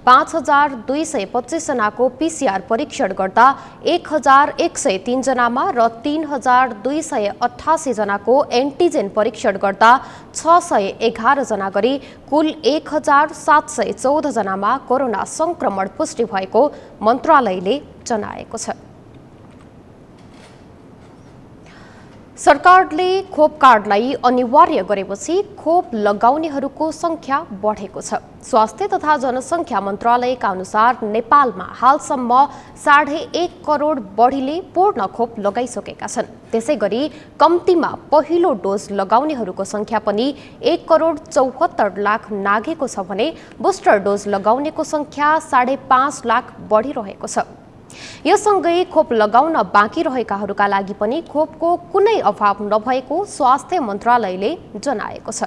5225 जनाको पीसीआर परीक्षण गर्दा 1103 जनामा र 3288 जनाको एन्टिजेन परीक्षण गर्दा 611 जना गरी कुल 1714 जनामा कोरोना संक्रमण पुष्टि भएको मन्त्रालयले जनाएको छ। सरकारले खोप कार्डलाई अनिवार्य गरेपछि खोप लगाउनेहरूको संख्या बढेको छ। स्वास्थ्य तथा जनसङ्ख्या मन्त्रालयका अनुसार नेपालमा हालसम्म 1.5 करोड बढीले पूर्ण खोप लगाइसकेका छन्। त्यसैगरी कम्तीमा पहिलो डोज लगाउनेहरूको संख्या पनि 1.74 लाख नाघेको छ भने बुस्टर डोज लगाउनेको संख्या 5.5 लाख बढिरहेको छ। यससँगै खोप लगाउन बाँकी रहेकाहरूका लागि पनि खोपको कुनै अभाव नभएको स्वास्थ्य मन्त्रालयले जनाएको छ।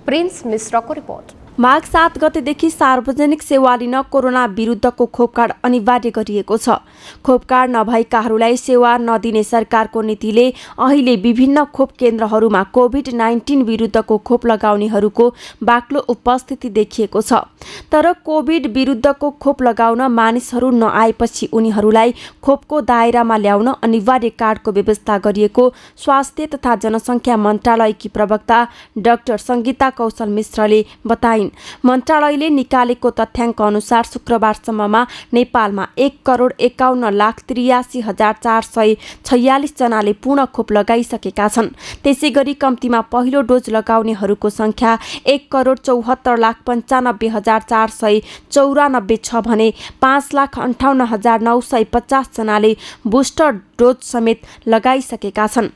प्रिन्स मिश्रको रिपोर्ट। माघ 7 गतेदेखि सार्वजनिक सेवा लिन कोरोना विरुद्धको खोप कार्ड अनिवार्य गरिएको छ। खोप कार्ड नभएकाहरूलाई सेवा नदिने सरकारको नीतिले अहिले विभिन्न खोप केन्द्रहरूमा कोभिड-19 विरुद्धको खोप लगाउनेहरूको बाक्लो उपस्थिति देखिएको छ। तर कोभिड विरुद्धको खोप लगाउन मानिसहरू नआएपछि उनीहरूलाई खोपको दायरामा ल्याउन अनिवार्य कार्डको व्यवस्था गरिएको स्वास्थ्य तथा जनसङ्ख्या मन्त्रालयकी प्रवक्ता डाक्टर सङ्गीता कौशल मिश्रले बताइन्। मन्त्रालयले निकालेको तथ्याङ्क अनुसार शुक्रबारसम्ममा नेपालमा 1,51,83,446 जनाले पूर्ण खोप लगाइसकेका छन्। त्यसैगरी कम्तीमा पहिलो डोज लगाउनेहरूको संख्या 1,74,95,494 छ भने 5,58,950 जनाले बुस्टर डोज समेत लगाइसकेका छन्।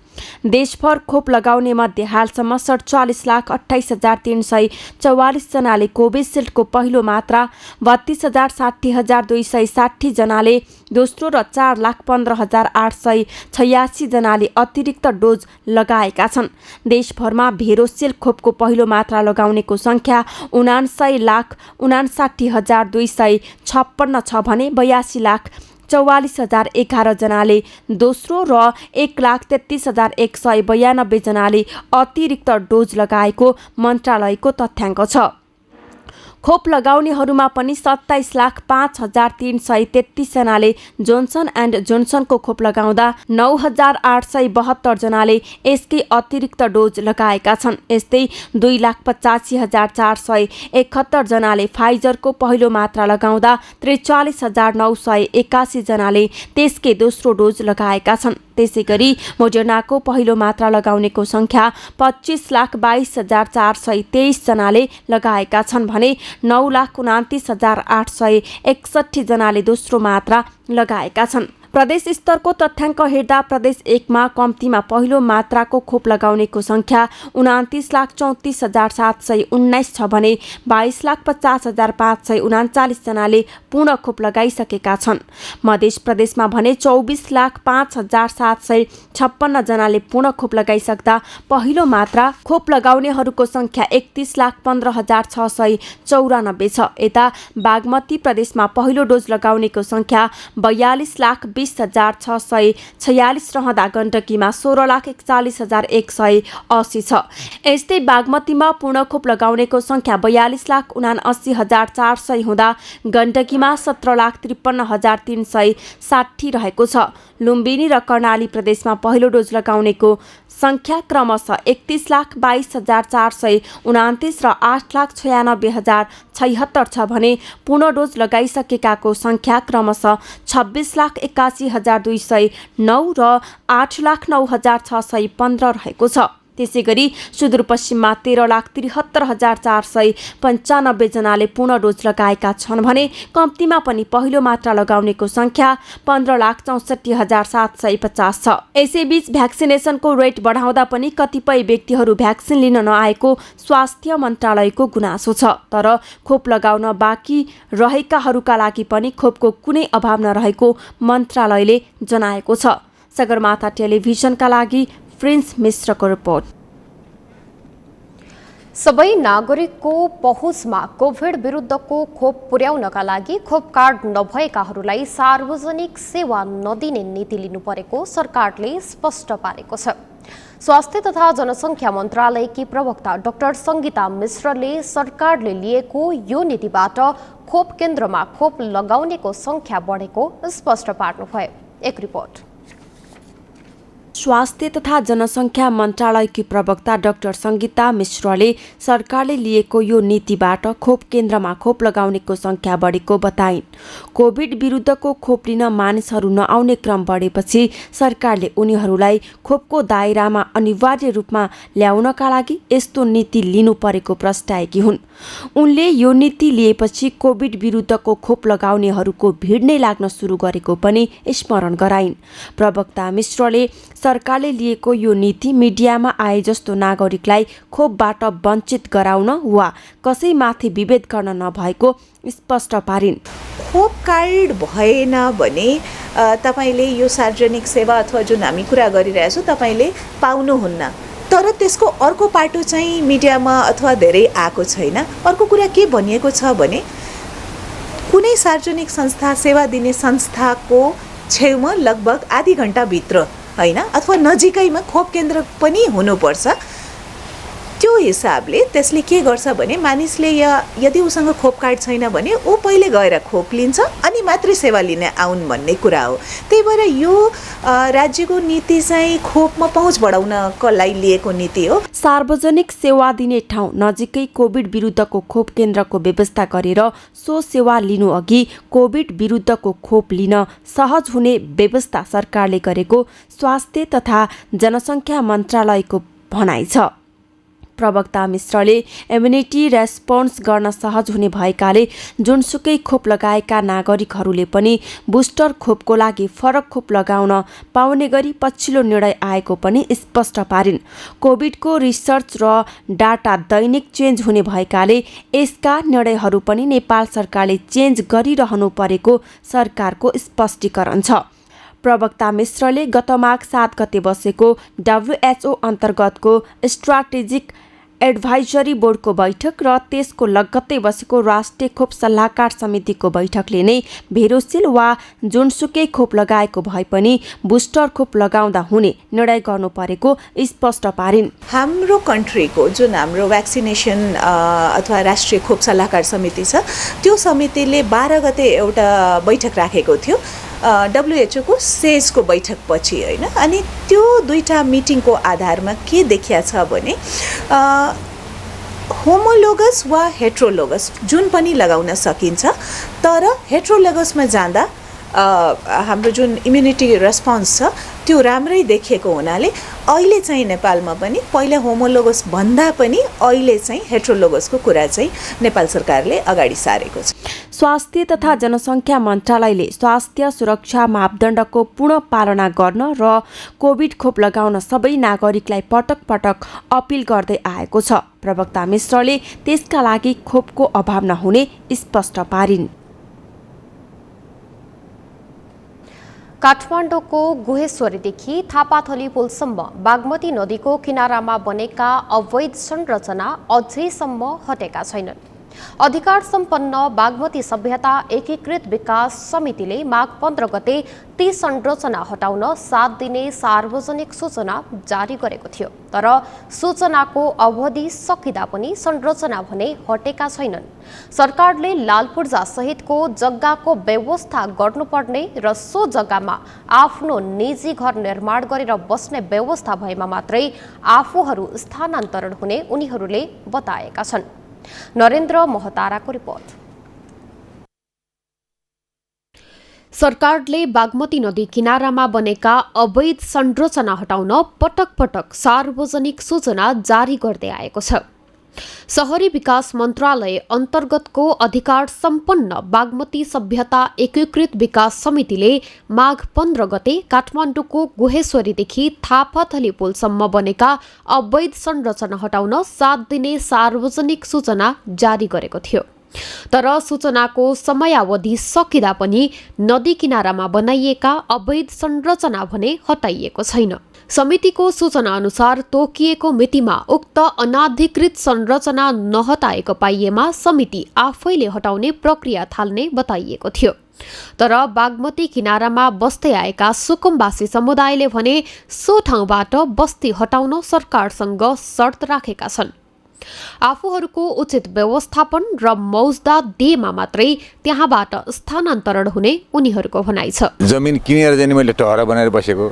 देशभर खोप लगाउने मध्ये हालसम्म 47,28,344 जनाले कोभिसिल्डको पहिलो मात्रा, 32,60,260 जनाले दोस्रो र 4,15,886 जनाले अतिरिक्त डोज लगाएका छन्। देशभरमा भेरोसिल खोपको पहिलो मात्रा लगाउनेको संख्या 79,59,256 छ भने 82,44,011 जनाले दोस्रो र 1,33,192 जनाले अतिरिक्त डोज लगाएको मन्त्रालयको तथ्याङ्क छ। खोप लगाउनेहरूमा पनि 27,05,333 जनाले जोन्सन एन्ड जोन्सनको खोप लगाउँदा 9,872 जनाले यसकै अतिरिक्त डोज लगाएका छन्। यस्तै 2,85,471 जनाले फाइजरको पहिलो मात्रा लगाउँदा 43,981 जनाले त्यसकै दोस्रो डोज लगाएका छन्। त्यसैगरी मोडर्नाको पहिलो मात्रा लगाउनेको संख्या 25,22,423 जनाले लगाएका छन् भने 9,29,861 जनाले दोस्रो मात्रा लगाएका छन्। प्रदेश स्तरको तथ्याङ्क हेर्दा प्रदेश 1 मा कम्तीमा पहिलो मात्राको खोप लगाउनेको संख्या 29,34,719 छ भने 22,50,539 जनाले पूर्ण खोप लगाइसकेका छन्। मध्य प्रदेशमा भने 24,05,756 जनाले पूर्ण खोप लगाइसक्दा पहिलो मात्रा खोप लगाउनेहरूको संख्या 31,15,694 छ। यता बागमती प्रदेशमा पहिलो डोज लगाउनेको संख्या 42,20,000 24,646 रहँदा गण्डकीमा 16,41,180 छ। यस्तै बागमतीमा पूर्ण खोप लगाउनेको सङ्ख्या 42,79,400 हुँदा गण्डकीमा 17,53,360 रहेको छ। लुम्बिनी र कर्णाली प्रदेशमा पहिलो डोज लगाउनेको सङ्ख्या क्रमशः 31,22,429 र 8,96,076 छ भने पूर्ण डोज लगाइसकेकाको सङ्ख्या क्रमशः 26,81,209 र 8,09,615 रहेको छ। त्यसै गरी सुदूरपश्चिममा 13,73,495 जनाले पूर्ण डोज लगाएका छन् भने कम्तीमा पनि पहिलो मात्रा लगाउनेको सङ्ख्या 15,64,750 छ। यसैबीच भ्याक्सिनेसनको रेट बढाउँदा पनि कतिपय व्यक्तिहरू भ्याक्सिन लिन नआएको स्वास्थ्य मन्त्रालयको गुनासो छ। तर खोप लगाउन बाँकी रहेकाहरूका लागि पनि खोपको कुनै अभाव नरहेको मन्त्रालयले जनाएको छ। सगरमाथा टेलिभिजनका लागि प्रिन्स मिश्रको रिपोर्ट। सबै नागरिकको पहुँचमा कोभिड विरुद्धको खोप पुर्याउनका लागि खोप कार्ड नभएकाहरूलाई सार्वजनिक सेवा नदिने नीति लिनु परेको सरकारले स्पष्ट पारेको छ। स्वास्थ्य तथा जनसङ्ख्या मन्त्रालयकी प्रवक्ता डाक्टर सङ्गीता मिश्रले सरकारले लिएको यो नीतिबाट खोप केन्द्रमा खोप लगाउनेको सङ्ख्या बढेको स्पष्ट पार्नुभयो। एक रिपोर्ट। स्वास्थ्य तथा जनसङ्ख्या मन्त्रालयकी प्रवक्ता डाक्टर सङ्गीता मिश्रले सरकारले लिएको यो नीतिबाट खोप केन्द्रमा खोप लगाउनेको सङ्ख्या बढेको बताइन्। कोभिड विरुद्धको खोप लिन मानिसहरू नआउने क्रम बढेपछि सरकारले उनीहरूलाई खोपको दायरामा अनिवार्य रूपमा ल्याउनका लागि यस्तो नीति लिनु परेको प्रस्ताएकी हुन्। उनले यो नीति लिएपछि कोभिड विरुद्धको खोप लगाउनेहरूको भिड नै लाग्न सुरु गरेको पनि स्मरण गराइन्। प्रवक्ता मिश्रले सरकारले लिएको यो नीति मिडियामा आए जस्तो नागरिकलाई खोपबाट वञ्चित गराउन वा कसैमाथि विभेद गर्न नभएको स्पष्ट पारिन्। खोप कार्ड भएन भने तपाईँले यो सार्वजनिक सेवा अथवा जुन हामी कुरा गरिरहेछौँ तपाईँले पाउनुहुन्न। तर त्यसको अर्को पाटो चाहिँ मिडियामा अथवा धेरै आएको छैन। अर्को कुरा के भनिएको छ भने कुनै सार्वजनिक संस्था सेवा दिने संस्थाको छेउमा लगभग आधी घण्टाभित्र हैन अथवा नजिकैमा खोप केन्द्र पनि हुनुपर्छ। त्यो हिसाबले त्यसले के गर्छ भने मानिसले यदि उसँग खोप कार्ड छैन भने ऊ पहिले गएर खोप लिन्छ अनि मात्रै सेवा लिन आउन् भन्ने कुरा हो। त्यही भएर यो राज्यको नीति चाहिँ खोपमा पहुँच बढाउनको लागि लिएको नीति हो। सार्वजनिक सेवा दिने ठाउँ नजिकै कोभिड विरुद्धको खोप केन्द्रको व्यवस्था गरेर सो सेवा लिनु अघि कोभिड विरुद्धको खोप लिन सहज हुने व्यवस्था सरकारले गरेको स्वास्थ्य तथा जनसङ्ख्या मन्त्रालयको भनाइ छ। प्रवक्ता मिश्रले इम्युनिटी रेस्पोन्स गर्न सहज हुने भएकाले जुनसुकै खोप लगाएका नागरिकहरूले पनि बुस्टर खोपको लागि फरक खोप लगाउन पाउने गरी पछिल्लो निर्णय आएको पनि स्पष्ट पारिन्। कोभिडको रिसर्च र डाटा दैनिक चेन्ज हुने भएकाले यसका निर्णयहरू पनि नेपाल सरकारले चेन्ज गरिरहनु परेको सरकारको स्पष्टीकरण छ। प्रवक्ता मिश्रले गत माघ 7 गते बसेको WHO अन्तर्गतको स्ट्राटेजिक एडभाइजरी बोर्डको बैठक र त्यसको लगत्तै बसेको राष्ट्रिय खोप सल्लाहकार समितिको बैठकले नै भेरोसिल वा जुनसुकै खोप लगाएको भए पनि बुस्टर खोप लगाउँदा हुने निर्णय गर्नु परेको स्पष्ट पारिन्। हाम्रो कन्ट्रीको जुन हाम्रो भ्याक्सिनेसन अथवा राष्ट्रिय खोप सल्लाहकार समिति छ त्यो समितिले 12 गते एउटा बैठक राखेको थियो WHO को सेजको बैठक पछि हैन। अनि त्यो दुईटा मिटिङको आधारमा के देखिया छ भने होमोलोगस वा हेट्रोलोगस जुन पनि लगाउन सकिन्छ। तर हेट्रोलोगसमा जाँदा हाम्रो जुन इम्युनिटी रेस्पोन्स छ त्यो राम्रै देखिएको हुनाले अहिले चाहिँ नेपालमा पनि पहिला होमोलोगस भन्दा पनि अहिले चाहिँ हेट्रोलोगसको कुरा चाहिँ नेपाल सरकारले अगाडि सारेको छ। स्वास्थ्य तथा जनसङ्ख्या मन्त्रालयले स्वास्थ्य सुरक्षा मापदण्डको पूर्ण पालना गर्न र कोभिड खोप लगाउन सबै नागरिकलाई पटक पटक अपिल गर्दै आएको छ। प्रवक्ता मिश्रले त्यसका लागि खोपको अभाव नहुने स्पष्ट पारिन्। काठमाडौँको गुहेश्वरीदेखि थापाथली पुलसम्म बागमती नदीको किनारामा बनेका अवैध संरचना अझैसम्म हटेका छैनन्। अधिकार सम्पन्न बागमती सभ्यता एकीकृत विकास समितिले माघ 15 गते ती संरचना हटाउन 7 दिने सार्वजनिक सूचना जारी गरेको थियो। तर सूचनाको अवधि सकिँदा पनि संरचना भने हटेका छैनन्। सरकारले लाल पूर्जा सहितको जग्गाको व्यवस्था गर्नुपर्ने र सो जग्गामा आफ्नो निजी घर निर्माण गरेर बस्ने व्यवस्था भएमा मात्रै आफूहरू स्थानान्तरण हुने उनीहरूले बताएका छन्। नरेन्द्र महताराको रिपोर्ट। सरकारले बागमती नदी किनारामा बनेका अवैध संरचना हटाउन पटक पटक सार्वजनिक सूचना जारी गर्दै आएको छ। शहरी विकास मन्त्रालय अन्तर्गतको अधिकार सम्पन्न बागमती सभ्यता एकीकृत विकास समितिले माघ 15 गते काठमाडौँको गुहेश्वरीदेखि थापाथली पुलसम्म बनेका अवैध संरचना हटाउन 7 दिने सार्वजनिक सूचना जारी गरेको थियो। तर सूचनाको समयावधि सकिँदा पनि नदी किनारामा बनाइएका अवैध संरचना भने हटाइएको छैन। समितिको सूचना अनुसार तोकिएको मितिमा उक्त अनाधिकृत संरचना नहटाएको पाइएमा समिति आफैले हटाउने प्रक्रिया थाल्ने बताइएको थियो। तर बागमती किनारामा बस्दै आएका सुकुम्बासी समुदायले भने सो ठाउँबाट बस्ती हटाउन सरकारसँग शर्त राखेका छन्। आफूहरूको उचित व्यवस्थापन र मौजदा दिएमा मात्रै त्यहाँबाट स्थानान्तरण हुने उनीहरूको भनाइ छ। जमिन किनेर जाने मैले टहरा बनाएर बसेको,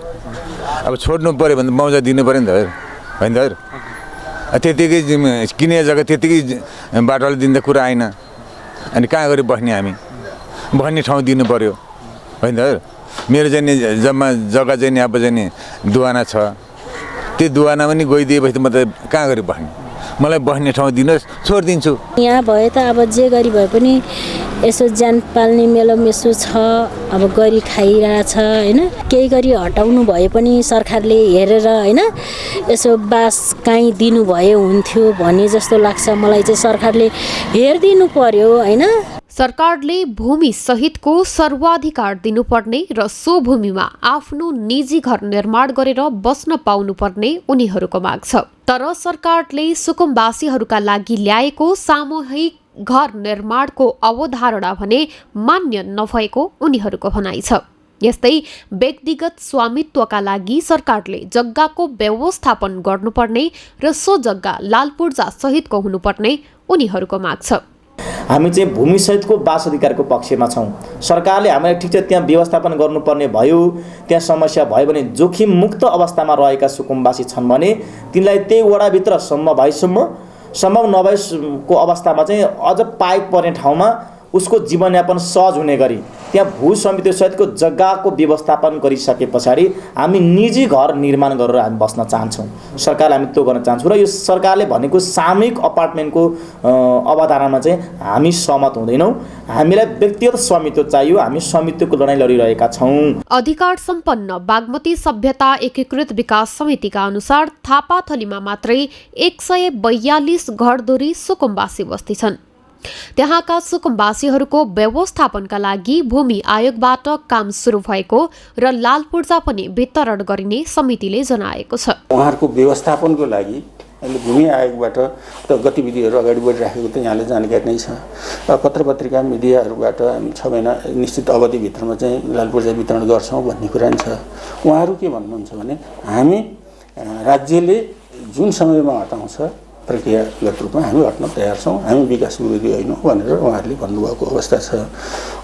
अब छोड्नु पर्यो भने मौजा दिनु पर्यो नि त, होइन त? त्यतिकै किनेर जग्गा त्यतिकै बाटोले दिँदा कुरा आएन, अनि कहाँ गरी बस्ने हामी? बस्ने ठाउँ दिनु पर्यो, होइन त? मेरो जाने जम्मा जग्गा चाहिँ अब चाहिँ दुवाना छ, त्यो दुवाना पनि गइदिएपछि म त कहाँ गरी बस्ने? मलाई बस्ने ठाउँ दिनुहोस्, छोडिदिन्छु। यहाँ भए त अब जे गरी भए पनि यसो ज्यान पाल्ने मेलोमेसो छ, अब गरी खाइरहेछ होइन। केही गरी हटाउनु भए पनि सरकारले हेरेर होइन यसो बास काहीँ दिनुभए हुन्थ्यो भन्ने जस्तो लाग्छ मलाई चाहिँ। सरकारले हेरिदिनु पर्यो होइन। सरकारले भूमि सहितको सर्वाधिकार दिनुपर्ने र सो भूमिमा आफ्नो निजी घर निर्माण गरेर बस्न पाउनुपर्ने उनीहरूको माग छ। तर सरकारले सुकुम्बासीहरूका लागि ल्याएको सामूहिक घर निर्माणको अवधारणा भने मान्य नभएको उनीहरूको भनाइ छ। यस्तै व्यक्तिगत स्वामित्वका लागि सरकारले जग्गाको व्यवस्थापन गर्नुपर्ने र सो जग्गा लाल पूर्जा सहितको हुनुपर्ने उनीहरूको माग छ। हामी चाहिँ भूमिसहितको बास अधिकारको पक्षमा छौँ। सरकारले हामीलाई ठिक छ त्यहाँ व्यवस्थापन गर्नुपर्ने भयो, त्यहाँ समस्या भयो भने जोखिम मुक्त अवस्थामा रहेका सुकुम्बासी छन् भने तिनलाई त्यही वडाभित्र सम्भव नभएको अवस्थामा चाहिँ अझ पाइक पर्ने ठाउँमा उसको जीवनयापन सहज हुने गरी त्यहाँ भू समिति सहितको जग्गाको व्यवस्थापन गरिसके पछाडि हामी निजी घर निर्माण गरेर हामी बस्न चाहन्छौँ। सरकारले हामी त्यो गर्न चाहन्छौँ र यो सरकारले भनेको सामूहिक अपार्टमेन्टको अवधारणामा चाहिँ हामी सहमत हुँदैनौँ। हामीलाई व्यक्तिगत स्वामित्व चाहियो, हामी स्वामित्वको लडाइँ लडिरहेका छौँ। अधिकार सम्पन्न बागमती सभ्यता एकीकृत विकास समितिका अनुसार थापाथलीमा मात्रै 142 घरधुरी सुकुम्बासी बस्ती छन्। त्यहाँका सुकुम्बासीहरूको व्यवस्थापनका लागि भूमि आयोगबाट काम सुरु भएको र लाल पूर्जा पनि वितरण गरिने समितिले जनाएको छ। उहाँहरूको व्यवस्थापनको लागि अहिले भूमि आयोगबाट त गतिविधिहरू अगाडि बढिराखेको त यहाँले जानकारी नै छ। पत्र पत्रिका मिडियाहरूबाट हामी 6 महिना निश्चित अवधिभित्रमा चाहिँ लाल पूर्जा वितरण गर्छौँ भन्ने कुरा नि छ। उहाँहरू के भन्नुहुन्छ भने हामी राज्यले जुन समयमा हटाउँछ प्रक्रियागत रूपमा हामी हट्न तयार छौँ, हामी विकास विरोधी होइनौँ भनेर उहाँहरूले भन्नुभएको अवस्था छ।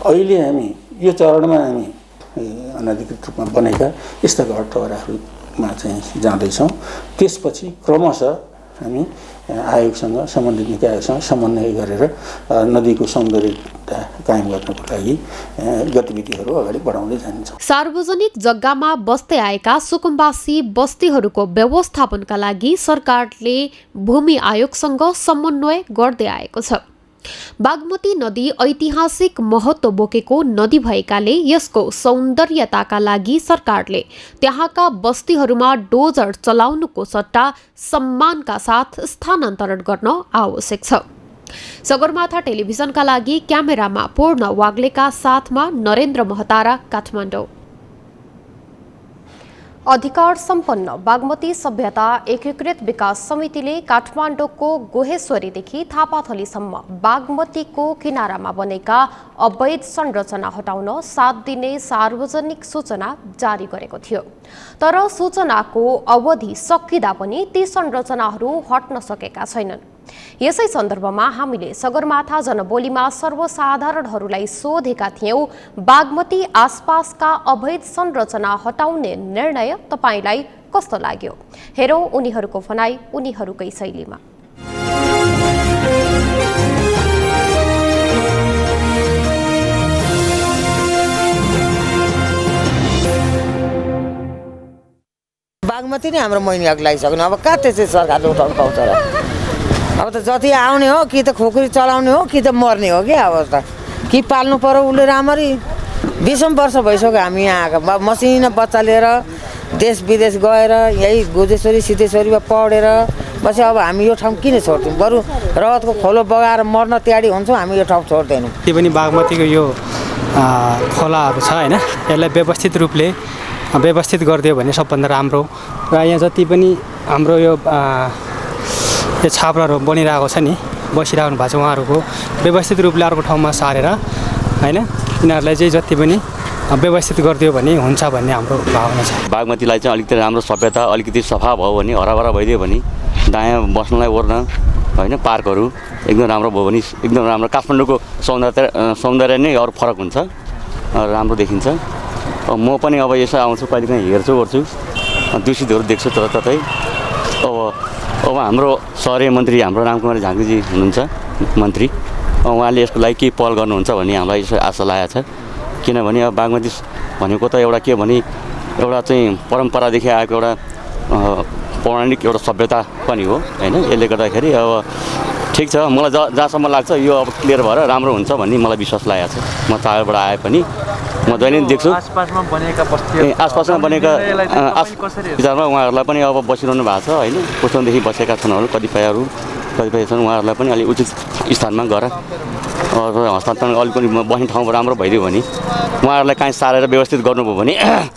अहिले हामी यो चरणमा हामी अनाधिकृत रूपमा बनेका यस्ता घर टहराहरूमा चाहिँ जाँदैछौँ। त्यसपछि क्रमशः हामी आयोगसँग सम्बन्धित निकायसँग समन्वय गरेर नदीको सौन्दर्यता कायम गर्नको लागि गतिविधिहरू अगाडि बढाउँदै जान्छौँ। सार्वजनिक जग्गामा बस्दै आएका सुकुम्बासी बस्तीहरूको व्यवस्थापनका लागि सरकारले भूमि आयोगसँग समन्वय गर्दै आएको छ। बागमती नदी ऐतिहासिक महत्त्व बोकेको नदी भएकाले यसको सौन्दर्यताका लागि सरकारले त्यहाँका बस्तीहरूमा डोजर चलाउनुको सट्टा सम्मानका साथ स्थानान्तरण गर्न आवश्यक छ। सगरमाथा टेलिभिजनका लागि क्यामेरामा पूर्ण वाग्लेका साथमा नरेन्द्र महतारा, काठमाडौँ। अधिकार सम्पन्न बागमती सभ्यता एकीकृत विकास समितिले काठमाडौँको गोहेश्वरीदेखि थापाथलीसम्म बागमतीको किनारामा बनेका अवैध संरचना हटाउन 7 दिने सार्वजनिक सूचना जारी गरेको थियो। तर सूचनाको अवधि सकिँदा पनि ती संरचनाहरू हट्न सकेका छैनन्। यसै सन्दर्भमा हामीले सगरमाथा जनबोलीमा सर्वसाधारणहरूलाई सोधेका थियौं, बागमती आसपासका अवैध संरचना हटाउने निर्णय तपाईलाई कस्तो लाग्यो? हेरौं उनीहरूको भनाई उनीहरूकै शैलीमा। बागमती नै हाम्रो मैनीहरुको लागिसक्नु, अब कहाँ त्यसै सरकारले उठाउनु पाउँछ र? अब त जति आउने हो कि त खोखरी चलाउने हो कि त मर्ने हो कि अब त कि पाल्नु पर्यो उसले राम्ररी। 20 वर्ष भइसक्यो हामी यहाँ आएको, मसिनो बच्चा लिएर देश विदेश गएर यही गोजेश्वरी सिद्धेश्वरीमा पढेर बसे। अब हामी यो ठाउँ किन छोड्छौँ? बरु रगतको खोलो बगाएर मर्न तयारी हुन्छौँ, हामी यो ठाउँ छोड्दैनौँ। त्यो पनि बागमतीको यो खोलाहरू छ होइन, यसलाई व्यवस्थित रूपले व्यवस्थित गरिदियो भने सबभन्दा राम्रो। र यहाँ जति पनि हाम्रो यो छाप्राहरू बनिरहेको छ नि, बसिरहनु भएको छ, उहाँहरूको व्यवस्थित रूपले अर्को ठाउँमा सारेर होइन यिनीहरूलाई चाहिँ जति पनि व्यवस्थित गरिदियो भने हुन्छ भन्ने हाम्रो भावना छ। बागमतीलाई चाहिँ अलिकति राम्रो सभ्यता अलिकति सफा भयो भने, हराभरा भइदियो भने, दायाँ बस्नलाई ओर्न होइन पार्कहरू एकदम राम्रो भयो भने एकदम राम्रो। काठमाडौँको सौन्दर्य नै अरू फरक हुन्छ, राम्रो देखिन्छ। म पनि अब यसो आउँछु, कहिलेकाहीँ हेर्छु ओर्छु, दूषितहरू देख्छु जताततै। अब हाम्रो सहरीय मन्त्री हाम्रो रामकुमार झाँक्रीजी हुनुहुन्छ मन्त्री, उहाँले यसको लागि केही पहल गर्नुहुन्छ भन्ने हामीलाई यसो आशा लागेको छ। किनभने अब बागमती भनेको त एउटा के भने एउटा चाहिँ परम्परादेखि आएको एउटा पौराणिक एउटा सभ्यता पनि हो होइन। यसले गर्दाखेरि अब ठिक छ, मलाई जहाँसम्म लाग्छ यो अब क्लियर भएर राम्रो हुन्छ भन्ने मलाई विश्वास लागेको छ। म टाढाबाट आए पनि म दैनिक देख्छु आसपासमा बनेका बस्ती आसपासमा बनेका विचारमा उहाँहरूलाई पनि अब बसिरहनु भएको छ होइन। पुस्तौँदेखि बसेका छन् कतिपय छन्, उहाँहरूलाई पनि अलिक उचित स्थानमा गएर हस्तान्तरण अलिक पनि बस्ने ठाउँ राम्रो भइदियो भने, उहाँहरूलाई काहीँ सारेर व्यवस्थित गर्नुभयो भने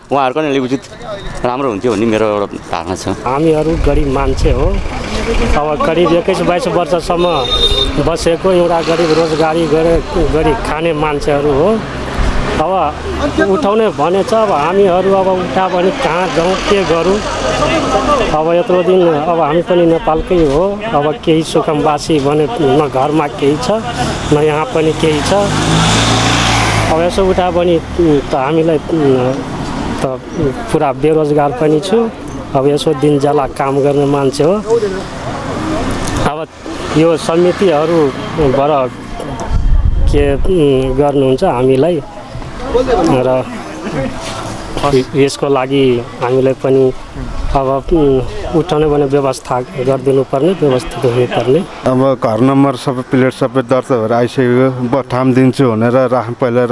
उहाँहरूको पनि अलिक उचित राम्रो हुन्थ्यो भन्ने मेरो एउटा धारणा छ। हामीहरू गरिब मान्छे हो, अब करिब 21-22 वर्षसम्म बसेको एउटा गरिब रोजगारी गरी खाने मान्छेहरू हो। अब उठाउने भनेछ, अब हामीहरू अब उठा भने कहाँ जाउँ, के गरौँ? अब यत्रो दिन अब हामी पनि नेपालकै हो, अब केही सुखमवासी भने न घरमा केही छ न यहाँ पनि केही छ। अब यसो उठा भने त हामीलाई त पुरा बेरोजगार पनि छु। अब यसो दिन जला काम गर्ने मान्छे हो। अब यो समितिहरूबाट के गर्नुहुन्छ हामीलाई र यसको लागि हामीलाई पनि अब उठाउने भने व्यवस्था गरिदिनु पर्ने, व्यवस्थित हुनुपर्ने। अब घर नम्बर सबै प्लेट सबै दर्ता भएर आइसक्यो, ठाम दिन्छु भनेर पहिला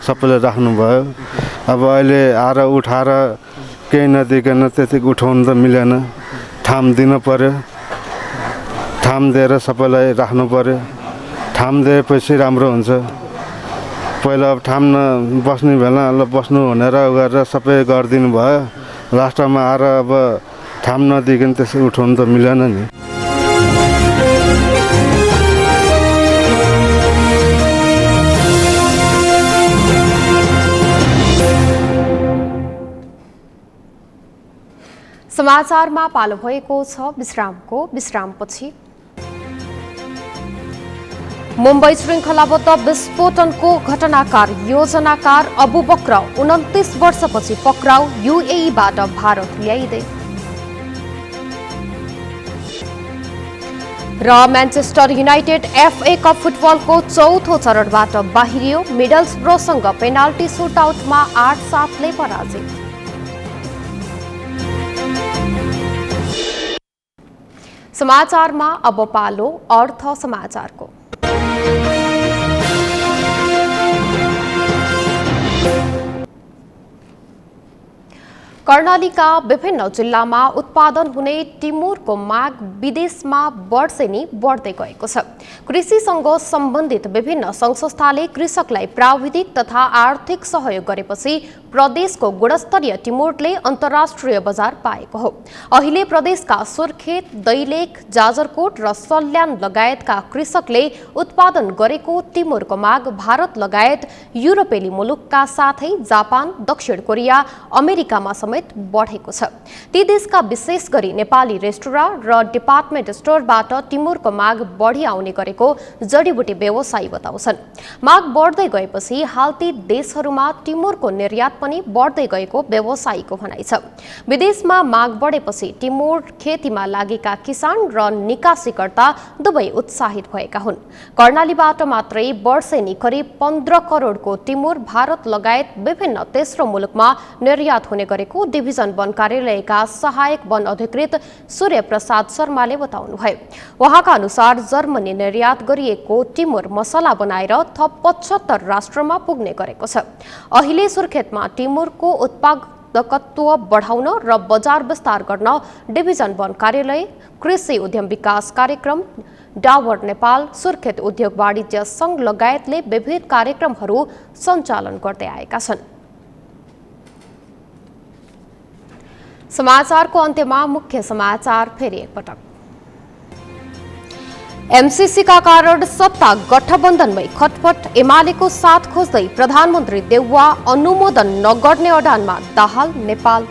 सबैले राख्नुभयो। अब अहिले आएर उठाएर केही नदिकन त्यतिको उठाउनु त मिलेन, ठाम दिनु पर्यो। ठाम दिएर सबैलाई राख्नु पर्यो। ठाम दिएपछि राम्रो हुन्छ। पहिला अब ठाम बस्ने बेला ल बस्नु भनेर गरेर सबै गरिदिनु भयो, लास्टमा आएर अब ठाम नदिकन त्यसै उठाउनु त मिलेन नि। समाचारमा पालो भएको छ विश्रामको। विश्रामपछि मुम्बई श्रृङ्खलाबद्ध विस्फोटनको घटनाकार योजनाकार अबु बक्र 29 वर्षपछि पक्राउ, युएईबाट भारत ल्याइँदै। र म्यान्चेस्टर युनाइटेड एफए कप फुटबलको चौथो चरणबाट बाहिरियो, मिडल्सब्रोसँग पेनाल्टी सुटआउटमा 8-7ले पराजित। समाचारमा अब पालो अर्थ समाचारको। कर्णालीका विभिन्न जिल्लामा उत्पादन हुने टिमुरको माग विदेशमा वर्षेनी बढ्दै गएको छ। कृषिसँग सम्बन्धित विभिन्न संस्थाले कृषकलाई प्राविधिक तथा आर्थिक सहयोग गरेपछि प्रदेशको गुणस्तरीय टिमुरले अन्तर्राष्ट्रिय बजार पाएको हो। अहिले प्रदेशका सुर्खेत, दैलेख, जाजरकोट र सल्यान लगायतका कृषकले उत्पादन गरेको टिमुरको माग भारत लगायत युरोपेली मुलुकका साथै जापान, दक्षिण कोरिया, अमेरिकामा समेत बढेको छ। ती देशका विशेष गरी नेपाली रेस्टुरेन्ट र डिपार्टमेन्ट स्टोरबाट टिमुरको माग बढी आउने गरेको जडीबुटी व्यवसायी बताउँछन्। माग बढ्दै गएपछि हाल ती देशहरूमा टिमुरको निर्यात पनि बढ्दै गएको व्यवसायीको भनाइ छ। विदेशमा माग बढेपछि टिमुर खेतीमा लागेका किसान र निकासीकर्ता दुवै उत्साहित भएका हुन्। कर्णालीबाट मात्रै वर्षेनी करिब 15 करोडको टिमुर भारत लगायत विभिन्न तेस्रो मुलुकमा निर्यात हुने गरेको डिभिजन वन कार्यालयका सहायक वन अधिकृत सूर्य प्रसाद शर्माले बताउनुभयो। उहाँका अनुसार जर्मनी निर्यात गरिएको टिमुर मसला बनाएर थप 75 राष्ट्रमा पुग्ने गरेको छ। अहिले सुर्खेतमा टिमुरको उत्पादकत्व बढाउन र बजार विस्तार गर्न डिभिजन वन कार्यालय, कृषि उद्यम विकास कार्यक्रम, डावर नेपाल, सुर्खेत उद्योग वाणिज्य संघ लगायतले विविध कार्यक्रमहरू सञ्चालन गर्दै आएका छन्। समाचारको अन्त्यमा मुख्य समाचार फेरि एकपटक। एमसीसीका कारण सत्ता गठबन्धनमै खटपट, एमालेको साथ खोज्दै प्रधानमन्त्री देउवा अनुमोदन नगर्ने अडानमा दाहाल नेपाल।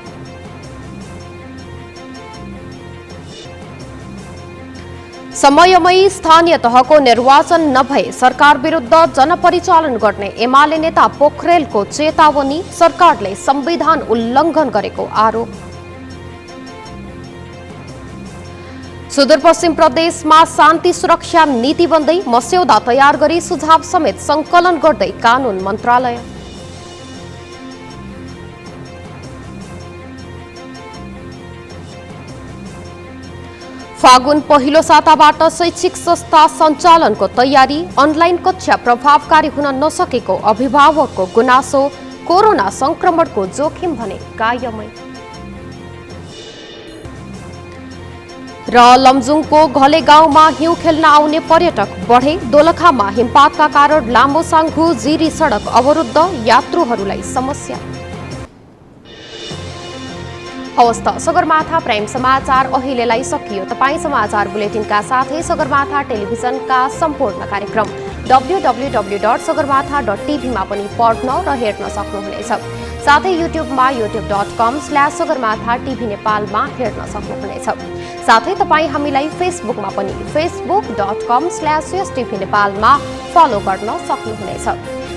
समयमै स्थानीय तहको निर्वाचन नभए सरकार विरुद्ध जनपरिचालन गर्ने एमाले नेता पोखरेलको चेतावनी, सरकारले संविधान उल्लङ्घन गरेको आरोप। सुदूरपश्चिम प्रदेशमा शान्ति सुरक्षा नीति बन्दै मस्यौदा तयार गरी सुझाव समेत संकलन गर्दै कानून मन्त्रालय। फागुन पहिलो साताबाट शैक्षिक संस्था सञ्चालनको तयारी, अनलाइन कक्षा प्रभावकारी हुन नसकेको अभिभावकको गुनासो, कोरोना संक्रमणको जोखिम भने कायमै। र लमजुङको घले गाउँमा हिउँ खेल्न आउने पर्यटक बढे, दोलखामा हिमपातका कारण लामोसाङ्घु जिरी सडक अवरुद्ध, यात्रुहरूलाई समस्या। हवस् त सगरमाथा प्राइम समाचार अहिलेलाई सकियो। तपाईँ समाचार बुलेटिनका साथै सगरमाथा टेलिभिजनका सम्पूर्ण कार्यक्रम www.sagarmatha.tv मा पनि पढ्न र हेर्न सक्नुहुनेछ। साथै युट्युबमा youtube.com/sagarmatha TV नेपालमा हेर्न सक्नुहुनेछ। साथै तपाईँ हामीलाई फेसबुकमा पनि facebook.com/STV नेपालमा फलो गर्न सक्नुहुनेछ।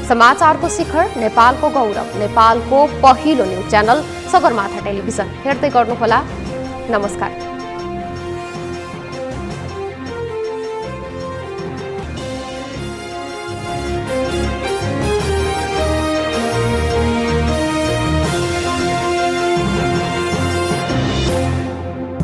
समाचारको शिखर, नेपालको गौरव, नेपालको पहिलो न्युज च्यानल सगरमाथा टेलिभिजन हेर्दै गर्नुहोला। नमस्कार।